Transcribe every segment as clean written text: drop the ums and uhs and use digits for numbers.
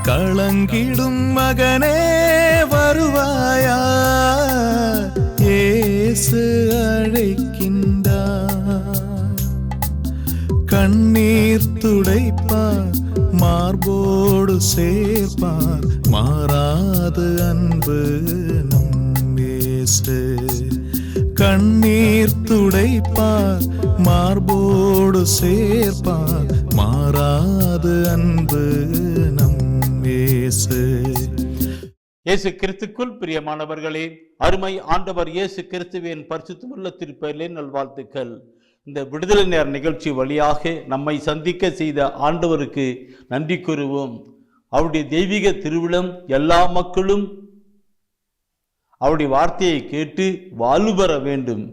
களங்கிடும் மகனே வருவாயா, இயேசு அழைக்கின்றார். கண்ணீர் துடைப்பார், மார்போடு சேர்ப்பார், மாறாது அன்பு நம் இயேசு. கண்ணீர் துடைப்பார், மார்போடு சேர்ப்பார், மாறாது அன்பு நம் இயேசு. இயேசு கிறிஸ்துக்குள் பிரியமானவர்களே, அருமை ஆண்டவர் இயேசு கிறிஸ்துவின் பரிசுத்தமுள்ள திருப்பெயரிலே நல்வாழ்த்துக்கள். இந்த விடுதலை நேர நிகழ்ச்சி வழியாக நம்மை சந்திக்க செய்த ஆண்டவருக்கு நன்றி கூறுவோம். அவருடைய தெய்வீக திருவிழம் எல்லா மக்களும் அவருடைய வார்த்தையை கேட்டு வாழ்வு பெற வேண்டும்,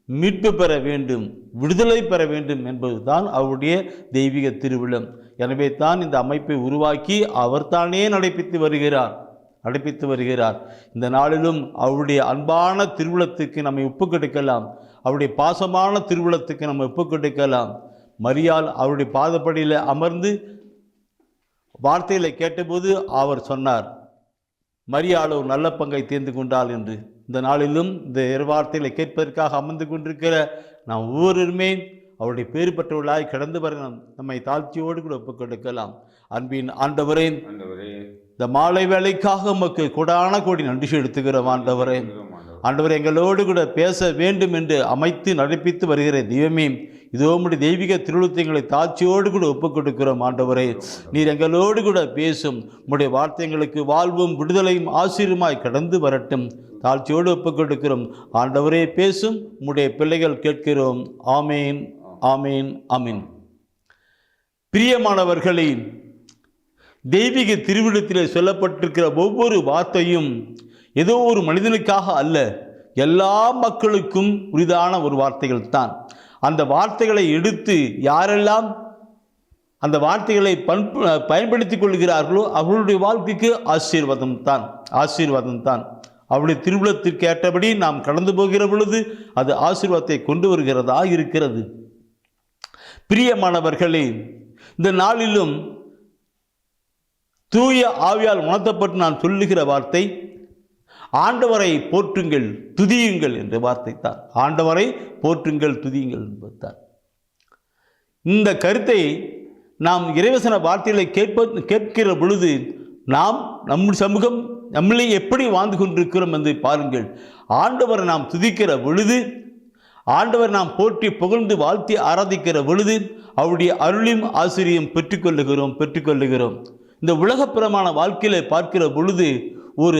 மீட்பு பெற வேண்டும், விடுதலை பெற வேண்டும் என்பதுதான் அவருடைய தெய்வீக திருவிழம். எனவே தான் இந்த அமைப்பை உருவாக்கி அவர் தானே நடப்பித்து வருகிறார். இந்த நாளிலும் அவருடைய அன்பான திருவிழத்துக்கு நம்மை ஒப்பு கொடுக்கலாம், அவருடைய பாசமான திருவிழத்துக்கு நம்ம ஒப்பு கொடுக்கலாம். மரியாள் அவருடைய பாதப்படியில் அமர்ந்து வார்த்தைகளை கேட்டபோது அவர் சொன்னார், மரியாள் ஒரு நல்ல பங்கை தேர்ந்து கொண்டாள் என்று. இந்த நாளிலும் இந்த வார்த்தைகளை கேட்பதற்காக அமர்ந்து கொண்டிருக்கிற நாம் ஒவ்வொருவருமே அவருடைய பேறு பெற்றவர்களாய் கடந்து வர நம்மை தாழ்ச்சியோடு கூட ஒப்புக் கொடுக்கலாம். அன்பின் ஆண்டவரே, இந்த மாலை வேலைக்காக உமக்கு கொடான கோடி நன்றி செலுத்துகிறோம். ஆண்டவரே, எங்களோடு கூட பேச வேண்டும் என்று அமைத்து நடப்பித்து வருகிற தெய்வமே, இதோ உம்முடைய தெய்வீக திருவுளத்தை தாட்சியோடு கூட ஒப்புக் கொடுக்கிறோம். ஆண்டவரே, நீர் எங்களோடு கூட பேசும், உம்முடைய வார்த்தைகளுக்கு வாழ்வும் விடுதலையும் ஆசீர்வாதமாய் கடந்து வரட்டும். தாழ்ச்சியோடு ஒப்புக் கொடுக்கிறோம். ஆண்டவரே பேசும், உம்முடைய பிள்ளைகள் கேட்கிறோம். ஆமேன், ஆமேன், ஆமீன். பிரியமானவர்களே, தெய்வீக திருவிழத்தில் சொல்லப்பட்டிருக்கிற ஒவ்வொரு வார்த்தையும் ஏதோ ஒரு மனிதனுக்காக அல்ல, எல்லா மக்களுக்கும் உரிதான ஒரு வார்த்தைகள் தான். அந்த வார்த்தைகளை எடுத்து யாரெல்லாம் அந்த வார்த்தைகளை பயன்படுத்திக் கொள்கிறார்களோ அவர்களுடைய வாழ்க்கைக்கு ஆசீர்வாதம் தான். அவருடைய திருவிழத்திற்கு ஏற்றபடி நாம் கடந்து போகிற பொழுது அது ஆசீர்வாதத்தை கொண்டு வருகிறதா இருக்கிறது. பிரியமானவர்களே, இந்த நாளிலும் தூய ஆவியால் உணர்த்தப்பட்டு நான் சொல்லுகிற வார்த்தை ஆண்டவரை போற்றுங்கள் துதியுங்கள் என்ற வார்த்தை தான். ஆண்டவரை போற்றுங்கள் துதியுங்கள் என்பதுதான். இந்த கருத்தை நாம் இறைவசன வார்த்தைகளை கேட்கிற பொழுது நாம் நம் சமூகம் நம்மளே எப்படி வாழ்ந்து கொண்டிருக்கிறோம் என்று பாருங்கள். ஆண்டவரை நாம் துதிக்கிற பொழுது, ஆண்டவர் நாம் போற்றி புகழ்ந்து வாழ்த்தி ஆராதிக்கிற பொழுது அவருடைய அருளையும் ஆசிரியம் பெற்றுக்கொள்ளுகிறோம். இந்த உலகப்பிரமான வாழ்க்கையில் பார்க்கிற பொழுது ஒரு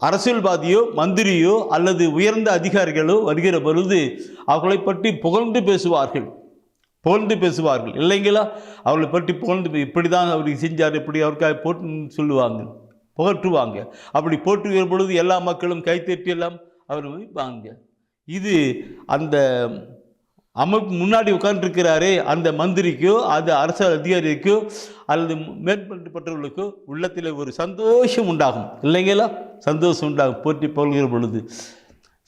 அரசியல்வாதியோ மந்திரியோ அல்லது உயர்ந்த அதிகாரிகளோ வருகிற பொழுது அவர்களை பற்றி புகழ்ந்து பேசுவார்கள் இல்லைங்களா? அவர்களை பற்றி புகழ்ந்து இப்படி தான் அவருக்கு செஞ்சார், இப்படி அவருக்காக போட்டு சொல்லுவாங்க, புகற்றுவாங்க. அப்படி போற்றுகிற பொழுது எல்லா மக்களும் கைத்தட்டி எல்லாம் அவர் வைப்பாங்க. இது அந்த அமைப்பு முன்னாடி உட்கார்ந்துருக்கிறாரே அந்த மந்திரிக்கோ அது அரசு அதிகாரிக்கோ அல்லது மேற்பட்டவர்களுக்கோ உள்ளத்தில் ஒரு சந்தோஷம் உண்டாகும் இல்லைங்களா? சந்தோஷம் உண்டாகும் போற்றி புகழ்கிற பொழுது.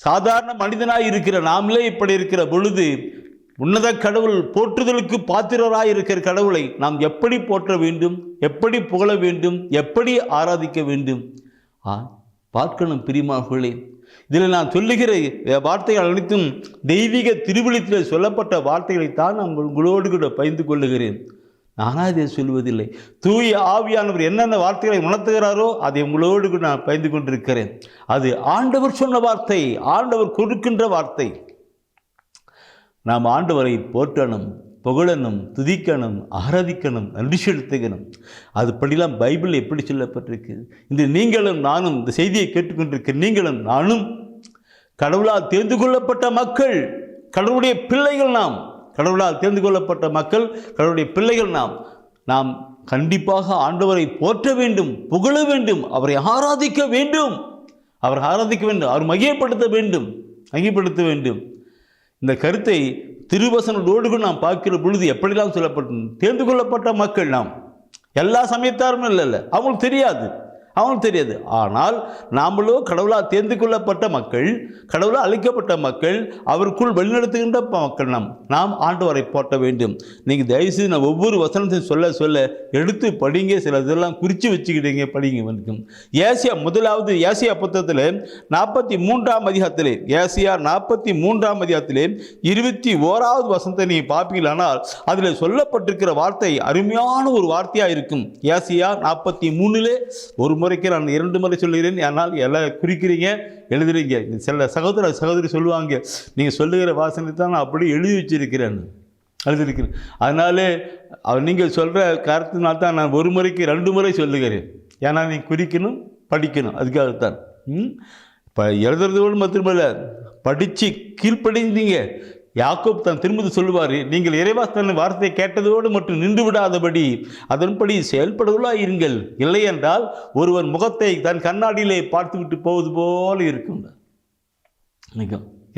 சாதாரண மனிதனாய் இருக்கிற நாமளே இப்படி இருக்கிற பொழுது உன்னத கடவுள் போற்றுதலுக்கு பாத்திரராய் இருக்கிற கடவுளை நாம் எப்படி போற்ற வேண்டும், எப்படி புகழ வேண்டும், எப்படி ஆராதிக்க வேண்டும் பார்க்கணும். பிரியமானவர்களே, இதில் நான் சொல்லுகிற வார்த்தைகள் அனைத்தும் தெய்வீக திருவிழத்தில் சொல்லப்பட்ட வார்த்தைகளைத்தான் நான் உங்களோடு கூட பகிர்ந்து கொள்ளுகிறேன். நானாக இதை சொல்வதில்லை. தூய ஆவியானவர் என்னென்ன வார்த்தைகளை உணர்த்துகிறாரோ அதை உங்களோடு கூட நான் பகிர்ந்து கொண்டிருக்கிறேன். அது ஆண்டவர் சொன்ன வார்த்தை, ஆண்டவர் கொடுக்கின்ற வார்த்தை. நாம் ஆண்டவரை போற்றணும், புகழணும், துதிக்கணும், ஆராதிக்கணும், நன்றி செலுத்துகணும். அதுபடிலாம் பைபிள் எப்படி சொல்லப்பட்டிருக்கு. இந்த நீங்களும் நானும் இந்த செய்தியை கேட்டுக்கொண்டிருக்க நீங்களும் நானும் கடவுளால் தேர்ந்து கொள்ளப்பட்ட மக்கள், கடவுளுடைய பிள்ளைகள். நாம் கடவுளால் தேர்ந்து கொள்ளப்பட்ட மக்கள், கடவுளுடைய பிள்ளைகள். நாம் கண்டிப்பாக ஆண்டவரை போற்ற வேண்டும், புகழ வேண்டும், அவரை ஆராதிக்க வேண்டும், அவர் மகிமைப்படுத்த வேண்டும். இந்த கருத்தை திருவசனோடு நாம் பார்க்கிற பொழுது எப்படிலாம் சொல்லப்பட்டது. தேர்ந்து கொள்ளப்பட்ட மக்கள் நாம், எல்லா சமயத்தாரும் இல்லை, அவங்களுக்கு தெரியாது. அவனுக்கு தெரியாது. ஆனால் நாமளோ கடவுளால் தேர்ந்து கொள்ளப்பட்ட மக்கள், கடவுளால் அழைக்கப்பட்ட மக்கள், அவருக்குள் வழிநடத்துகின்ற மக்கள் நாம் ஆண்டவரை போற்ற வேண்டும். நீங்கள் தயவுசெய்து நான் ஒவ்வொரு வசனத்தையும் சொல்ல சொல்ல எடுத்து படிங்க. சில இதெல்லாம் குறித்து வச்சுக்கிட்டீங்க, படிங்க. வரைக்கும் முதலாவது ஏசியா புத்தகத்தில் 43ஆம் அதிகாரத்திலே, ஏசியா 43ஆம் அதிகாரத்திலே 21வது வசனத்தை நீங்கள் பார்ப்பீங்களானால் அதில் சொல்லப்பட்டிருக்கிற வார்த்தை அருமையான ஒரு வார்த்தையாக இருக்கும். ஏசியா 43 ஒரு முறைக்கு நான் 2 முறை சொல்லுகிறேன். ஆனால் எல்லாம் குறிக்கிறீங்க, எழுதுறீங்க. சில சகோதரி சொல்லுவாங்க, நீங்கள் சொல்லுகிற வாசனை தான் நான் அப்படி எழுதி வச்சிருக்கிறேன், எழுதியிருக்கிறேன். அதனால நீங்கள் சொல்கிற கருத்துனால்தான் நான் ஒரு முறைக்கு 2 முறை சொல்லுகிறேன். ஏன்னா நீ குறிக்கணும், படிக்கணும். அதுக்காகத்தான். இப்போ எழுதுறதோடு மட்டுமல்ல, படித்து கீழ்ப்படிந்தீங்க. யாக்கோப் தான் திரும்ப சொல்லுவார், நீங்கள் இறைவாசன வார்த்தையை கேட்டதோடு மட்டும் நின்று விடாதபடி அதன்படி செயல்படுவதாக இருங்கள். இல்லை என்றால் ஒருவன் முகத்தை தன் கண்ணாடியிலே பார்த்து விட்டு போவது போல இருக்கும்.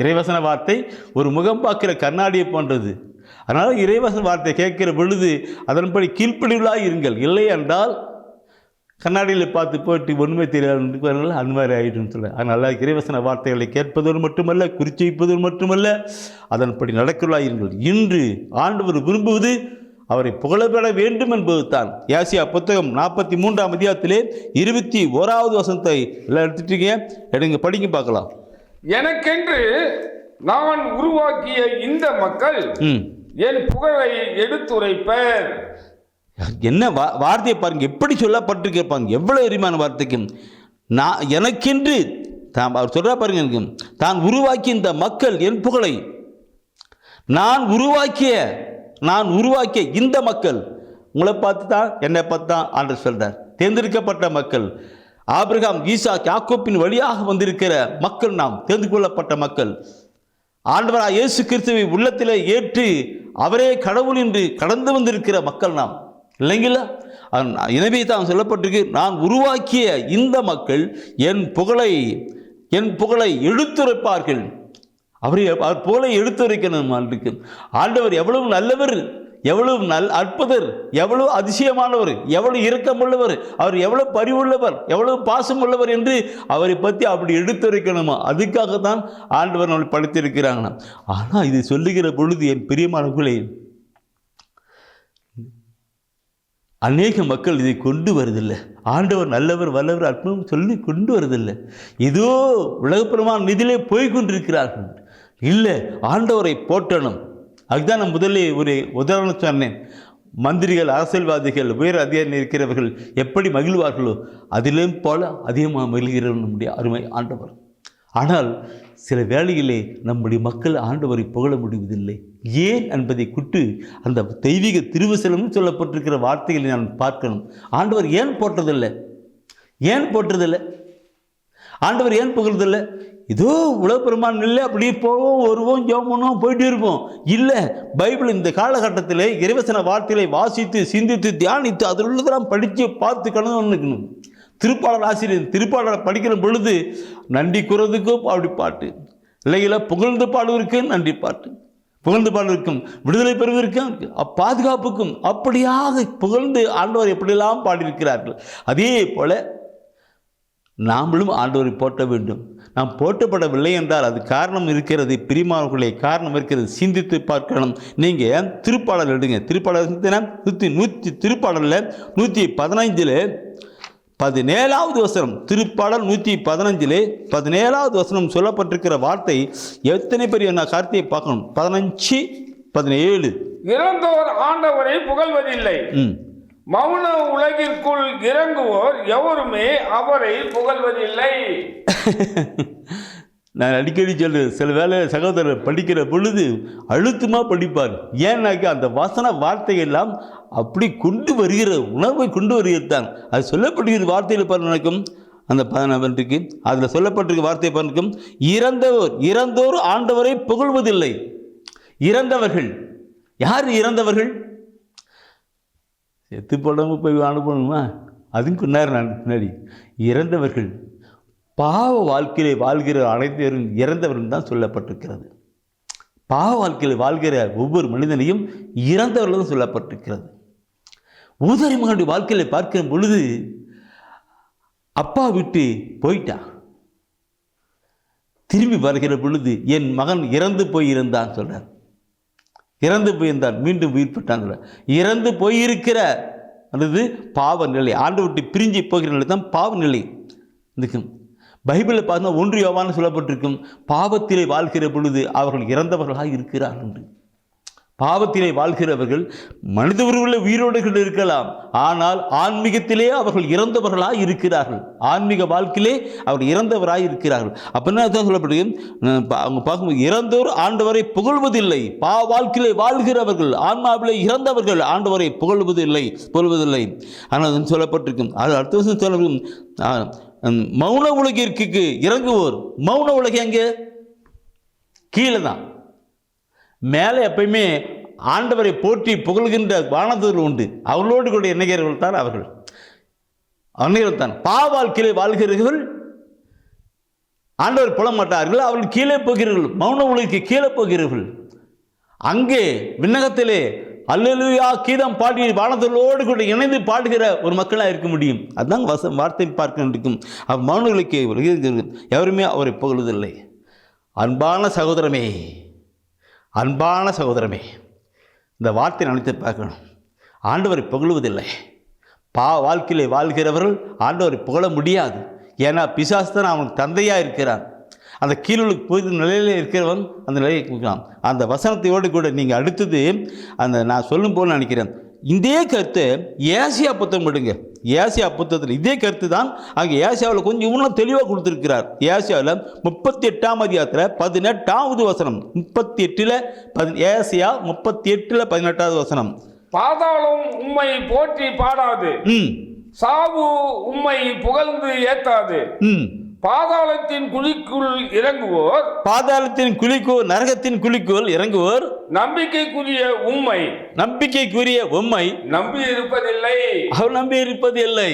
இறைவசன வார்த்தை ஒரு முகம் பார்க்கிற கண்ணாடியை போன்றது. அதனால் இறைவசன வார்த்தை கேட்கிற பொழுது அதன்படி கீழ்ப்படிவதாக இருங்கள். இல்லை என்றால் கண்ணாடியில் பார்த்து போட்டு ஒன்றுமே தெரியாது, அந்த மாதிரி ஆகிடுன்னு சொல்ல. அதனால் இறைவசன வார்த்தைகளை கேட்பதோடு மட்டுமல்ல, குறித்து வைப்பதோடு மட்டுமல்ல, அதன்படி நடக்கிறவர்களாக இருங்கள். இன்று ஆண்டவர் விரும்புவது அவரை புகழப்பட வேண்டும் என்பது தான். ஏசியா புத்தகம் 43ஆம் அதிகாரத்திலே 21வது வசனத்தை எல்லாம் எடுத்துட்டீங்க, எடுங்க, படிங்க பார்க்கலாம். எனக்கென்று நான் உருவாக்கிய இந்த மக்கள் என் புகழை எடுத்துரைப்பர். என்ன வார்த்தையை பாருங்க, எப்படி சொல்லப்பட்டிருப்பாங்க, எவ்வளவு எரிமான வார்த்தைக்கு. நான் எனக்கென்று அவர் சொல்ற பாருங்க, எனக்கு தான் உருவாக்கிய இந்த மக்கள் என் புகழை, நான் உருவாக்கிய இந்த மக்கள், உங்களை பார்த்து தான் என்னை பார்த்து தான் ஆண்டவர் சொல்றார். தேர்ந்தெடுக்கப்பட்ட மக்கள், ஆபிரகாம், ஈசாக், யாக்கோப்பின் வழியாக வந்திருக்கிற மக்கள், நாம் தேர்ந்து கொள்ளப்பட்ட மக்கள். ஆண்டவராக இயேசு கிறிஸ்துவை உள்ளத்திலே ஏற்று அவரே கடவுள் என்று கடந்து வந்திருக்கிற மக்கள் நாம், இல்லைங்களா? எனவே தான் சொல்லப்பட்டிருக்கு, நான் உருவாக்கிய இந்த மக்கள் என் புகழை எடுத்துரைப்பார்கள். அவர் புகழை எடுத்துரைக்கணும். ஆண்டவர் எவ்வளவு நல்லவர், எவ்வளவு அற்புதர், எவ்வளவு அதிசயமானவர், எவ்வளவு இரக்கமுள்ளவர், அவர் எவ்வளவு பரிவுள்ளவர், எவ்வளவு பாசம் உள்ளவர் என்று அவரை பற்றி அப்படி எடுத்துரைக்கணுமா. அதுக்காகத்தான் ஆண்டவர் நம்மளை படைத்திருக்கிறாங்க. ஆனால் இது சொல்லுகிற பொழுது என் பிரியமானவர்களே, அநேக மக்கள் இதை கொண்டு வருதில்லை. ஆண்டவர் நல்லவர், வல்லவர், அற்புதம் சொல்லி கொண்டு வருதில்லை. ஏதோ உலகப்புறமான நிதியிலே போய்கொண்டிருக்கிறார்கள். இல்லை, ஆண்டவரை போற்றணும். அதுதான் நான் முதல்ல ஒரு உதாரணம் சொன்னேன். மந்திரிகள், அரசியல்வாதிகள், உயர் அதிகாரி இருக்கிறவர்கள் எப்படி மகிழ்வார்களோ அதிலும் போல அதிகமாக மகிழ்கிறவர் நம்முடைய அருமை ஆண்டவர். ஆனால் சில வேளையிலே நம்முடைய மக்கள் ஆண்டவரை புகழ முடிவதில்லை. ஏன் என்பதை குட்டு அந்த தெய்வீக திருவசனம் சொல்லப்பட்டிருக்கிற வார்த்தைகளை நான் பார்க்கணும். ஆண்டவர் ஏன் போற்றதில்லை? ஆண்டவர் ஏன் புகழ்றதில்லை? ஏதோ உலகப்பிரமாணம் இல்லை, அப்படியே போவோம், வருவோம், ஜெபம் பண்ணுவோம், போயிட்டு இருப்போம். இல்லை, பைபிள் இந்த காலகட்டத்தில் இறைவசன வார்த்தைகளை வாசித்து சிந்தித்து தியானித்து அதில் உள்ளதெல்லாம் படித்து பார்த்து கலந்துக்கணும். திருப்பாடல் ஆசிரியர் திருப்பாடலை படிக்கிற பொழுது நன்றி கூறதுக்கும் அப்படி பாட்டு, இல்லைங்களா? புகழ்ந்து பாடுவதற்கும் நன்றி பாட்டு, புகழ்ந்து பாடுவதற்கும் விடுதலை பெறுவதற்கும் பாதுகாப்புக்கும் அப்படியாக புகழ்ந்து ஆண்டவர் எப்படியெல்லாம் பாடியிருக்கிறார்கள். அதே போல நாமளும் ஆண்டவரை போற்ற வேண்டும். நாம் போற்றப்படவில்லை என்றால் அது காரணம் இருக்கிறது. பிரிமானவர்களே, காரணம் இருக்கிறது. சிந்தித்து பார்க்கணும். நீங்கள் திருப்பாடல் எடுங்க. திருப்பாடலில் 115 17வது வசனம், திருப்பாடல் 115 17வது வசனம் சொல்லப்பட்டிருக்கிற வார்த்தை எத்தனை பெரிய கார்த்தியை பார்க்கணும். 15 17 இறந்தோர் ஆண்டவரை புகழ்வதில்லை, மௌன உலகிற்குள் இறங்குவோர் எவருமே அவரை புகழ்வதில்லை. நான் அடிக்கடி சொல்றேன், சில வேலை சகோதரர் படிக்கிற பொழுது அழுத்தமாக படிப்பார். ஏன்னாக்கா அந்த வசன வார்த்தையெல்லாம் அப்படி கொண்டு வருகிற உணர்வை கொண்டு வருகிறது தான். அது சொல்லப்படுகிற வார்த்தையில் நடக்கும். அந்த 14 அதில் சொல்லப்பட்டிருக்க வார்த்தை பார்க்கும், இறந்தோர் ஆண்டவரை புகழ்வதில்லை. இறந்தவர்கள் யார்? இறந்தவர்கள் செத்து போடாம போய் அனுப்பணுமா? அதுவும் கொண்டாரு நான் பின்னாடி. இறந்தவர்கள் பாவ வாழ்க்கையை வாழ்கிற அனைத்தரும் இறந்தவர்கள் தான் சொல்லப்பட்டிருக்கிறது. பாவ வாழ்க்கையில் வாழ்கிற ஒவ்வொரு மனிதனையும் இறந்தவர்கள் தான் சொல்லப்பட்டிருக்கிறது. ஊதாரி மகனுடைய வாழ்க்கையை பார்க்கிற பொழுது அப்பா விட்டு போயிட்டான். திரும்பி வருகிற பொழுது என் மகன் இறந்து போயிருந்தான் சொல்றார். இறந்து போயிருந்தான், மீண்டும் உயிர் பெற்றான். இறந்து போயிருக்கிற அல்லது பாவ நிலை, ஆண்டு விட்டு பிரிஞ்சு போகிற நிலை தான் பாவ நிலை. இதுக்கும் பைபிளில் பார்த்தா 1 யோவான் சொல்லப்பட்டிருக்கும், பாவத்திலே வாழ்கிற பொழுது அவர்கள் இறந்தவர்களாக இருக்கிறார்கள் என்று. பாவத்திலே வாழ்கிறவர்கள் மனித உருவில் உயிரோடுகள் இருக்கலாம், ஆனால் ஆன்மீகத்திலே அவர்கள் இறந்தவர்களாக இருக்கிறார்கள். ஆன்மீக வாழ்க்கையிலே அவர்கள் இறந்தவராக இருக்கிறார்கள். அப்படின்னா தான் சொல்லப்படுகிறது, அவங்க பார்க்கும்போது இறந்தோர் ஆண்டவரை புகழ்வதில்லை. வாழ்க்கையிலே வாழ்கிறவர்கள், ஆன்மாவிலே இறந்தவர்கள் ஆண்டவரை புகழ்வதில்லை. ஆனால் சொல்லப்பட்டிருக்கும். அது அடுத்த வருஷம் சொல்லப்படும், மௌன உலகிற்கு இறங்குவோர். மௌன உலகம் எங்கே? கீழே தான். மேலே எப்பயுமே ஆண்டவரை போற்றி புகழ்கின்ற வானதூதர்கள் உண்டு. அவர்களோடு கூட இணைகிறவர்கள் தான் அவர்கள் தான். வாழ்க்கையிலே வாழ்கிறவர்கள் ஆண்டவர் புல மாட்டார்கள், அவர்கள் கீழே போகிறார்கள், மௌன உலகிற்கு கீழே போகிறார்கள். அங்கே விண்ணகத்திலே அல்லேலூயா கீதம் பாடி வானதூதர்களோடு கூட இணைந்து பாடுகிற ஒரு மக்களாக இருக்க முடியும். அதுதான் வார்த்தை பார்க்க இருக்கும். அவர் மௌன உலகிற்கு எவருமே அவரை புகழுவதில்லை. அன்பான சகோதரமே, இந்த வார்த்தை நினைத்து பார்க்கணும். ஆண்டவரை புகழுவதில்லை. வாழ்க்கையிலே வாழ்கிறவர்கள் ஆண்டவரை புகழ முடியாது. ஏன்னா பிசாசு தான் அவனுக்கு தந்தையாக இருக்கிறான். அந்த கீழுக்கு போய் நிலையில் இருக்கிறவன் அந்த நிலையை கொடுக்கலாம். அந்த வசனத்தையோடு கூட நீங்கள் அடுத்தது நான் சொல்லும் போல் நினைக்கிறேன். இதே கருத்தை ஏசியா புத்தகம் எடுங்க. ஏசியா புத்தகத்தில் இதே கருத்து தான் அங்கே ஏசியாவில் கொஞ்சம் இன்னும் தெளிவாக கொடுத்துருக்கிறார். ஏசியாவில் 38ஆம் அதிகாரத்தில் 18வது வசனம். 38 ஏசியா 38:18வது வசனம். பாதாளம் உம்மை போற்றி பாடாது, சாவு உம்மை புகழ்ந்து ஏத்தாது. பாதாளத்தின் குழிக்குள் இறங்குவோர், நரகத்தின் குழிக்குள் இறங்குவோர் நம்பிக்கைக்குரிய உம்மை நம்பி இருப்பதில்லை.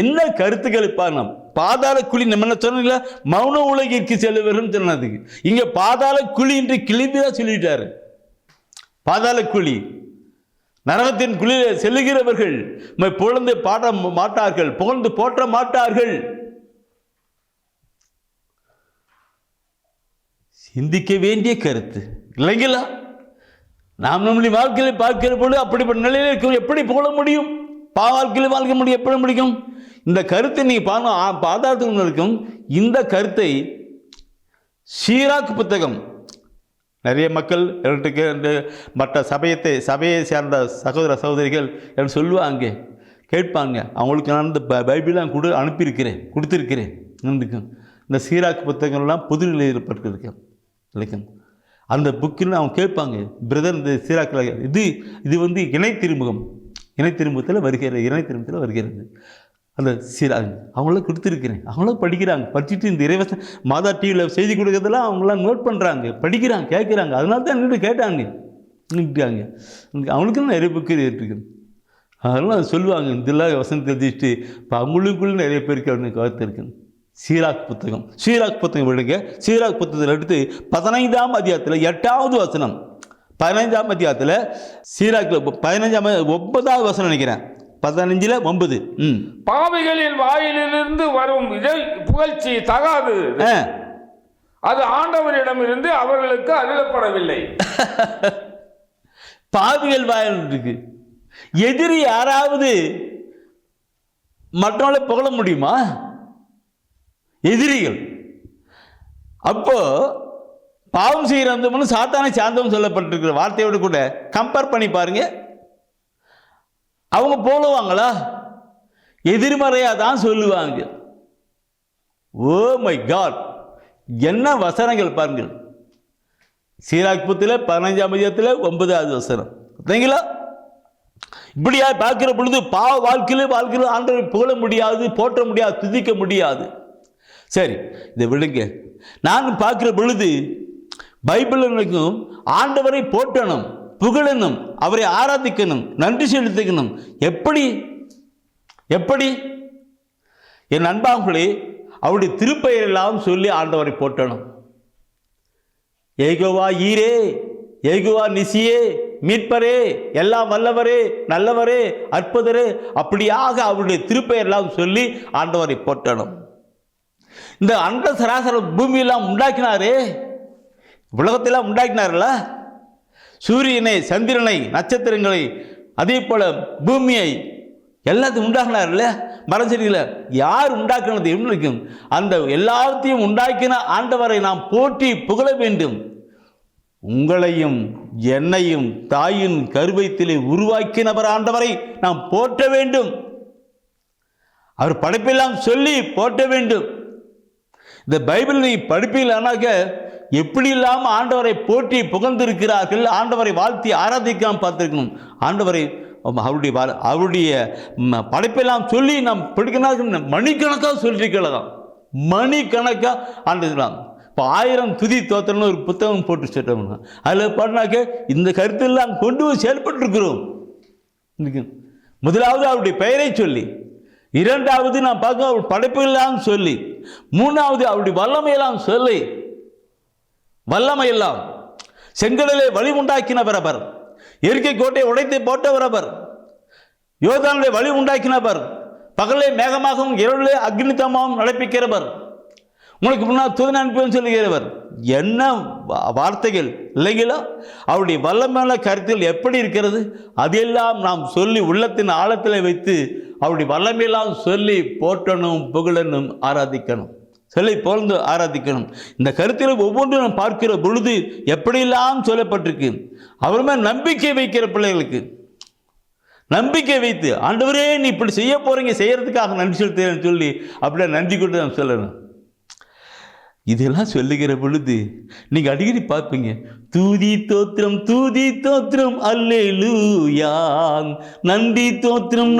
என்ன கருத்துக்கள் பாருங்க. பாதாள குழி நம்ம சொன்ன மௌன உலகிற்கு செல்லுவர்கள் சொன்னதுக்கு இங்க பாதாள குழி என்று கிளிபியா சொல்லிட்டாரு. பாதாள குழி, நரகத்தின் குழியில் செல்லுகிறவர்கள் புகழ்ந்து பாட மாட்டார்கள், புகழ்ந்து போற்ற மாட்டார்கள். சிந்திக்க வேண்டிய கருத்து இல்லைங்களா? நாம் நம்முடைய வாழ்க்கையை பார்க்கிற பொழுது அப்படிப்பட்ட நிலையில் இருக்க எப்படி புகழ முடியும்? வாழ்க்கையில் வாழ்க்கை முடியும் எப்படி முடியும்? இந்த கருத்தை நீ பாதாளத்துக்கு இருக்கும். இந்த கருத்தை சீராக் புத்தகம் நிறைய மக்கள் மற்ற சபையை சேர்ந்த சகோதர சகோதரிகள் என்று சொல்லுவாங்க, கேட்பாங்க. அவங்களுக்கு நான் இந்த பைபிளாக கொடுத்துருக்கிறேன். இந்த சீராக் புத்தகங்கள்லாம் புது நிலையில் ஏற்பட்டிருக்கேன். அந்த புக்கில் அவங்க கேட்பாங்க, பிரதர் இந்த சீராக்கில் இது இணை திருமுகத்தில் வருகிறது. அந்த அவங்களாம் கொடுத்துருக்கிறேன். அவங்களாம் படிக்கிறாங்க. படிச்சுட்டு இந்த இறைவசம் மாதா டிவியில் செய்தி கொடுக்கறதெல்லாம் அவங்களாம் நோட் பண்ணுறாங்க, படிக்கிறாங்க, கேட்குறாங்க. அதனால தான் நின்று கேட்டாங்க. அவங்களுக்குன்னு நிறைய புக்கு இருக்குது. அதெல்லாம் சொல்லுவாங்க, இதெல்லாம் வசனம் தெரிஞ்சுட்டு இப்போ அவங்களுக்குள்ள நிறைய பேருக்கு அவங்க கருத்து இருக்குது. சீராக் புத்தகம் விடுங்க. சீராக் புத்தகத்தில் எடுத்து 15ஆம் அதிகாரத்தில் 8வது வசனம். 15ஆம் அதிகாரத்தில் சீராக்கில் 9வது வசனம் நினைக்கிறேன். 15:9. பாவிகளின் வாயிலிருந்து வரும் புகழ்ச்சி தகாது, அது ஆண்டவரிடமிருந்து அவர்களுக்கு அருளப்படவில்லை. பாவிகள் வாயில் இருக்கு. எதிரி யாராவது மற்றவங்களை புகழ முடியுமா? எதிரிகள். அப்போ பாவம் செய்கிறவங்க சாத்தானை சார்ந்தவன் சொல்லப்பட்டிருக்கிற வார்த்தையோடு கூட கம்பேர் பண்ணி பாருங்க. அவங்க போலுவாங்களா? எதிர்மறையா தான் சொல்லுவாங்க. ஓ மை காட், என்ன வசனங்கள் பாருங்கள். சீராக் புத்தகத்தில் 15ஆம் அதிகாரத்தில் 9வது வசனம். பார்த்தீங்களா? இப்படியா பார்க்கிற பொழுது வாழ்க்கையில் ஆண்டவரை புகழ முடியாது, போற்ற முடியாது, துதிக்க முடியாது. சரி, இதை விடுங்க. நான் பார்க்கிற பொழுது பைபிளுக்கும் ஆண்டவரை போற்றணும், புகழணும், அவரை ஆராதிக்கணும், நன்றி செலுத்திக்கணும். எப்படி என் அன்பாங்களே, அவருடைய திருப்பெயரெல்லாம் சொல்லி ஆண்டவரை போற்றணும். ஏகோவா ஈரே, ஏகோவா நிசியே, மீட்பரே, எல்லாம் வல்லவரே, நல்லவரே, அற்புதரே, அப்படியாக அவருடைய திருப்பெயரெல்லாம் சொல்லி ஆண்டவரை போற்றணும். இந்த அண்ட சராசர பூமியெல்லாம் உண்டாக்கினாரே, உலகத்தெல்லாம் உண்டாக்கினார்ல, சூரியனை, சந்திரனை, நட்சத்திரங்களை, அதே போல பூமியை எல்லாத்தையும் உண்டாக்கினார்ல, மறைஞ்சிருக்கல. யார் உண்டாக்கினது இருக்கும்? அந்த எல்லாத்தையும் உண்டாக்கின ஆண்டவரை நாம் போற்றி புகழ வேண்டும். உங்களையும் என்னையும் தாயின் கருவயிற்றிலே உருவாக்கினவர் ஆண்டவரை நாம் போற்ற வேண்டும். அவர் படைப்பெல்லாம் சொல்லி போற்ற வேண்டும். இந்த பைபிள் நீ படிப்பீங்களானாக்க எப்படி இல்லாமல் ஆண்டவரை போற்றி புகழ்ந்திருக்கிறார்கள், ஆண்டவரை வாழ்த்தி ஆராதிக்காமல் பார்த்துருக்கணும். ஆண்டவரை அவருடைய படைப்பெல்லாம் சொல்லி நாம் படிக்கணும். மணிக்கணக்காக சொல்லிருக்கலாம், மணிக்கணக்காக ஆண்டுக்கலாம். இப்போ 1000 துதி தோத்திரம்னு ஒரு புத்தகம் போட்டு சொல்லிட்டோம்னா அதில் பாடினாக்க இந்த கருத்தெல்லாம் கொண்டு போய் செயல்பட்டுருக்கிறோம். முதலாவது அவருடைய பெயரை சொல்லி, இரண்டாவது நாம் பார்க்க அவர் படைப்புகள்லாம் சொல்லி, மூணாவது அவருடைய வல்லமையெல்லாம் சொல்லி, வல்லமையெல்லாம் செங்கடலை வழி உண்டாக்கினவர் அவர், இயற்கை கோட்டை உடைத்து போட்டவர் அவர், யோர்தானுடைய வழி உண்டாக்கினவர், பகலே மேகமாகவும் இரவிலே அக்னித்தமாகவும் நடப்பிக்கிறவர், உங்களுக்கு முன்னால் தூதன் அனுப்பி சொல்லுகிறவர். என்ன வார்த்தைகள் இல்லைங்களா? அவருடைய வல்லமையான கருத்தில் எப்படி இருக்கிறது? அதெல்லாம் நாம் சொல்லி உள்ளத்தின் ஆழத்தில் வைத்து அவருடைய வல்லமையெல்லாம் சொல்லி போற்றணும், புகழணும், ஆராதிக்கணும், சொல்லி போழ்ந்து ஆராதிக்கணும். இந்த கருத்தில் ஒவ்வொன்றும் நாம் பார்க்கிற பொழுது எப்படியெல்லாம் சொல்லப்பட்டிருக்கு. அவருமே நம்பிக்கை வைக்கிற பிள்ளைகளுக்கு நம்பிக்கை வைத்து, ஆண்டவரே நீ இப்படி செய்ய போறீங்க, செய்யறதுக்காக நன்றி செலுத்துறேன்னு சொல்லி அப்படியே நன்றி கொண்டு நாம் சொல்லணும். இதெல்லாம் சொல்லுகிற பொழுது நீங்க அடிக்கடி பார்ப்பீங்க, தூதி தோத்திரம் அல்லேலூயா, நன்றி தோத்திரம்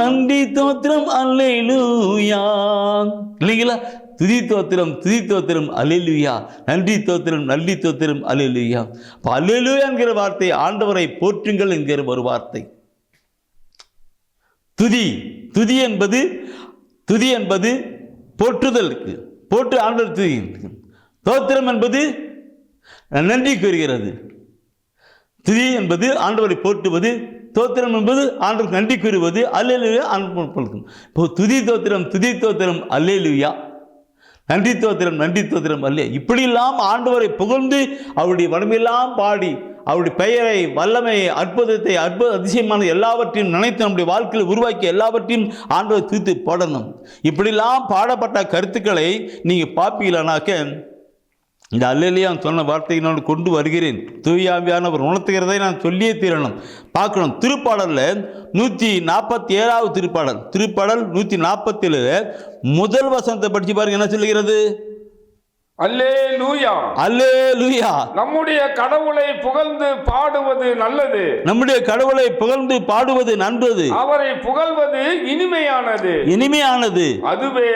அல்லேலூயா, இல்லைங்களா? துதி தோத்திரம் அல்லேலூயா, நன்றி தோத்திரம் அல்லேலூயா. அப்போ அல்லேலூயா என்கிற வார்த்தை ஆண்டவரை போற்றுங்கள் என்கிற ஒரு வார்த்தை. துதி என்பது போற்றுதலுக்கு, போற்று ஆண்டவர் துதி. தோத்திரம் என்பது நன்றி கூறுகிறது. துதி என்பது ஆண்டவரை போற்றுவது, தோத்திரம் என்பது ஆண்டவருக்கு நன்றி கூறுவது. அல்லேலூயா ஆண்டவருக்கு. இப்போ துதி தோத்திரம் அல்லேலூயா, நன்றி தோத்திரம் அல்லே, இப்படியெல்லாம் ஆண்டவரை புகழ்ந்து அவருடைய வலிமையெல்லாம் பாடி அவருடைய பெயரை, வல்லமையை, அற்புதத்தை, அதிசயமான எல்லாவற்றையும் நினைத்து நம்முடைய வாழ்க்கையில் உருவாக்கி எல்லாவற்றையும் ஆண்டவரை தூத்து போடணும். இப்படிலாம் பாடப்பட்ட கருத்துக்களை நீங்கள் பார்ப்பீங்களானாக்க இந்த அல்லேலூயா சொன்ன வார்த்தையை நான் கொண்டு வருகிறேன். தூயாவியானவர் உணர்த்துகிறதை நான் சொல்லியே தீரணும், பார்க்கணும். திருப்பாடலில் 147வது திருப்பாடல் 147 முதல் வசனத்தை படிச்சு பாருங்க. என்ன சொல்லுகிறது? அல்லேலூயா, அல்லேலூயா. நம்முடைய கடவுளை புகழ்ந்து பாடுவது நல்லது, நம்முடைய கடவுளை புகழ்ந்து பாடுவது நல்லது, அவரை புகழ்வது இனிமையானது, அதுவே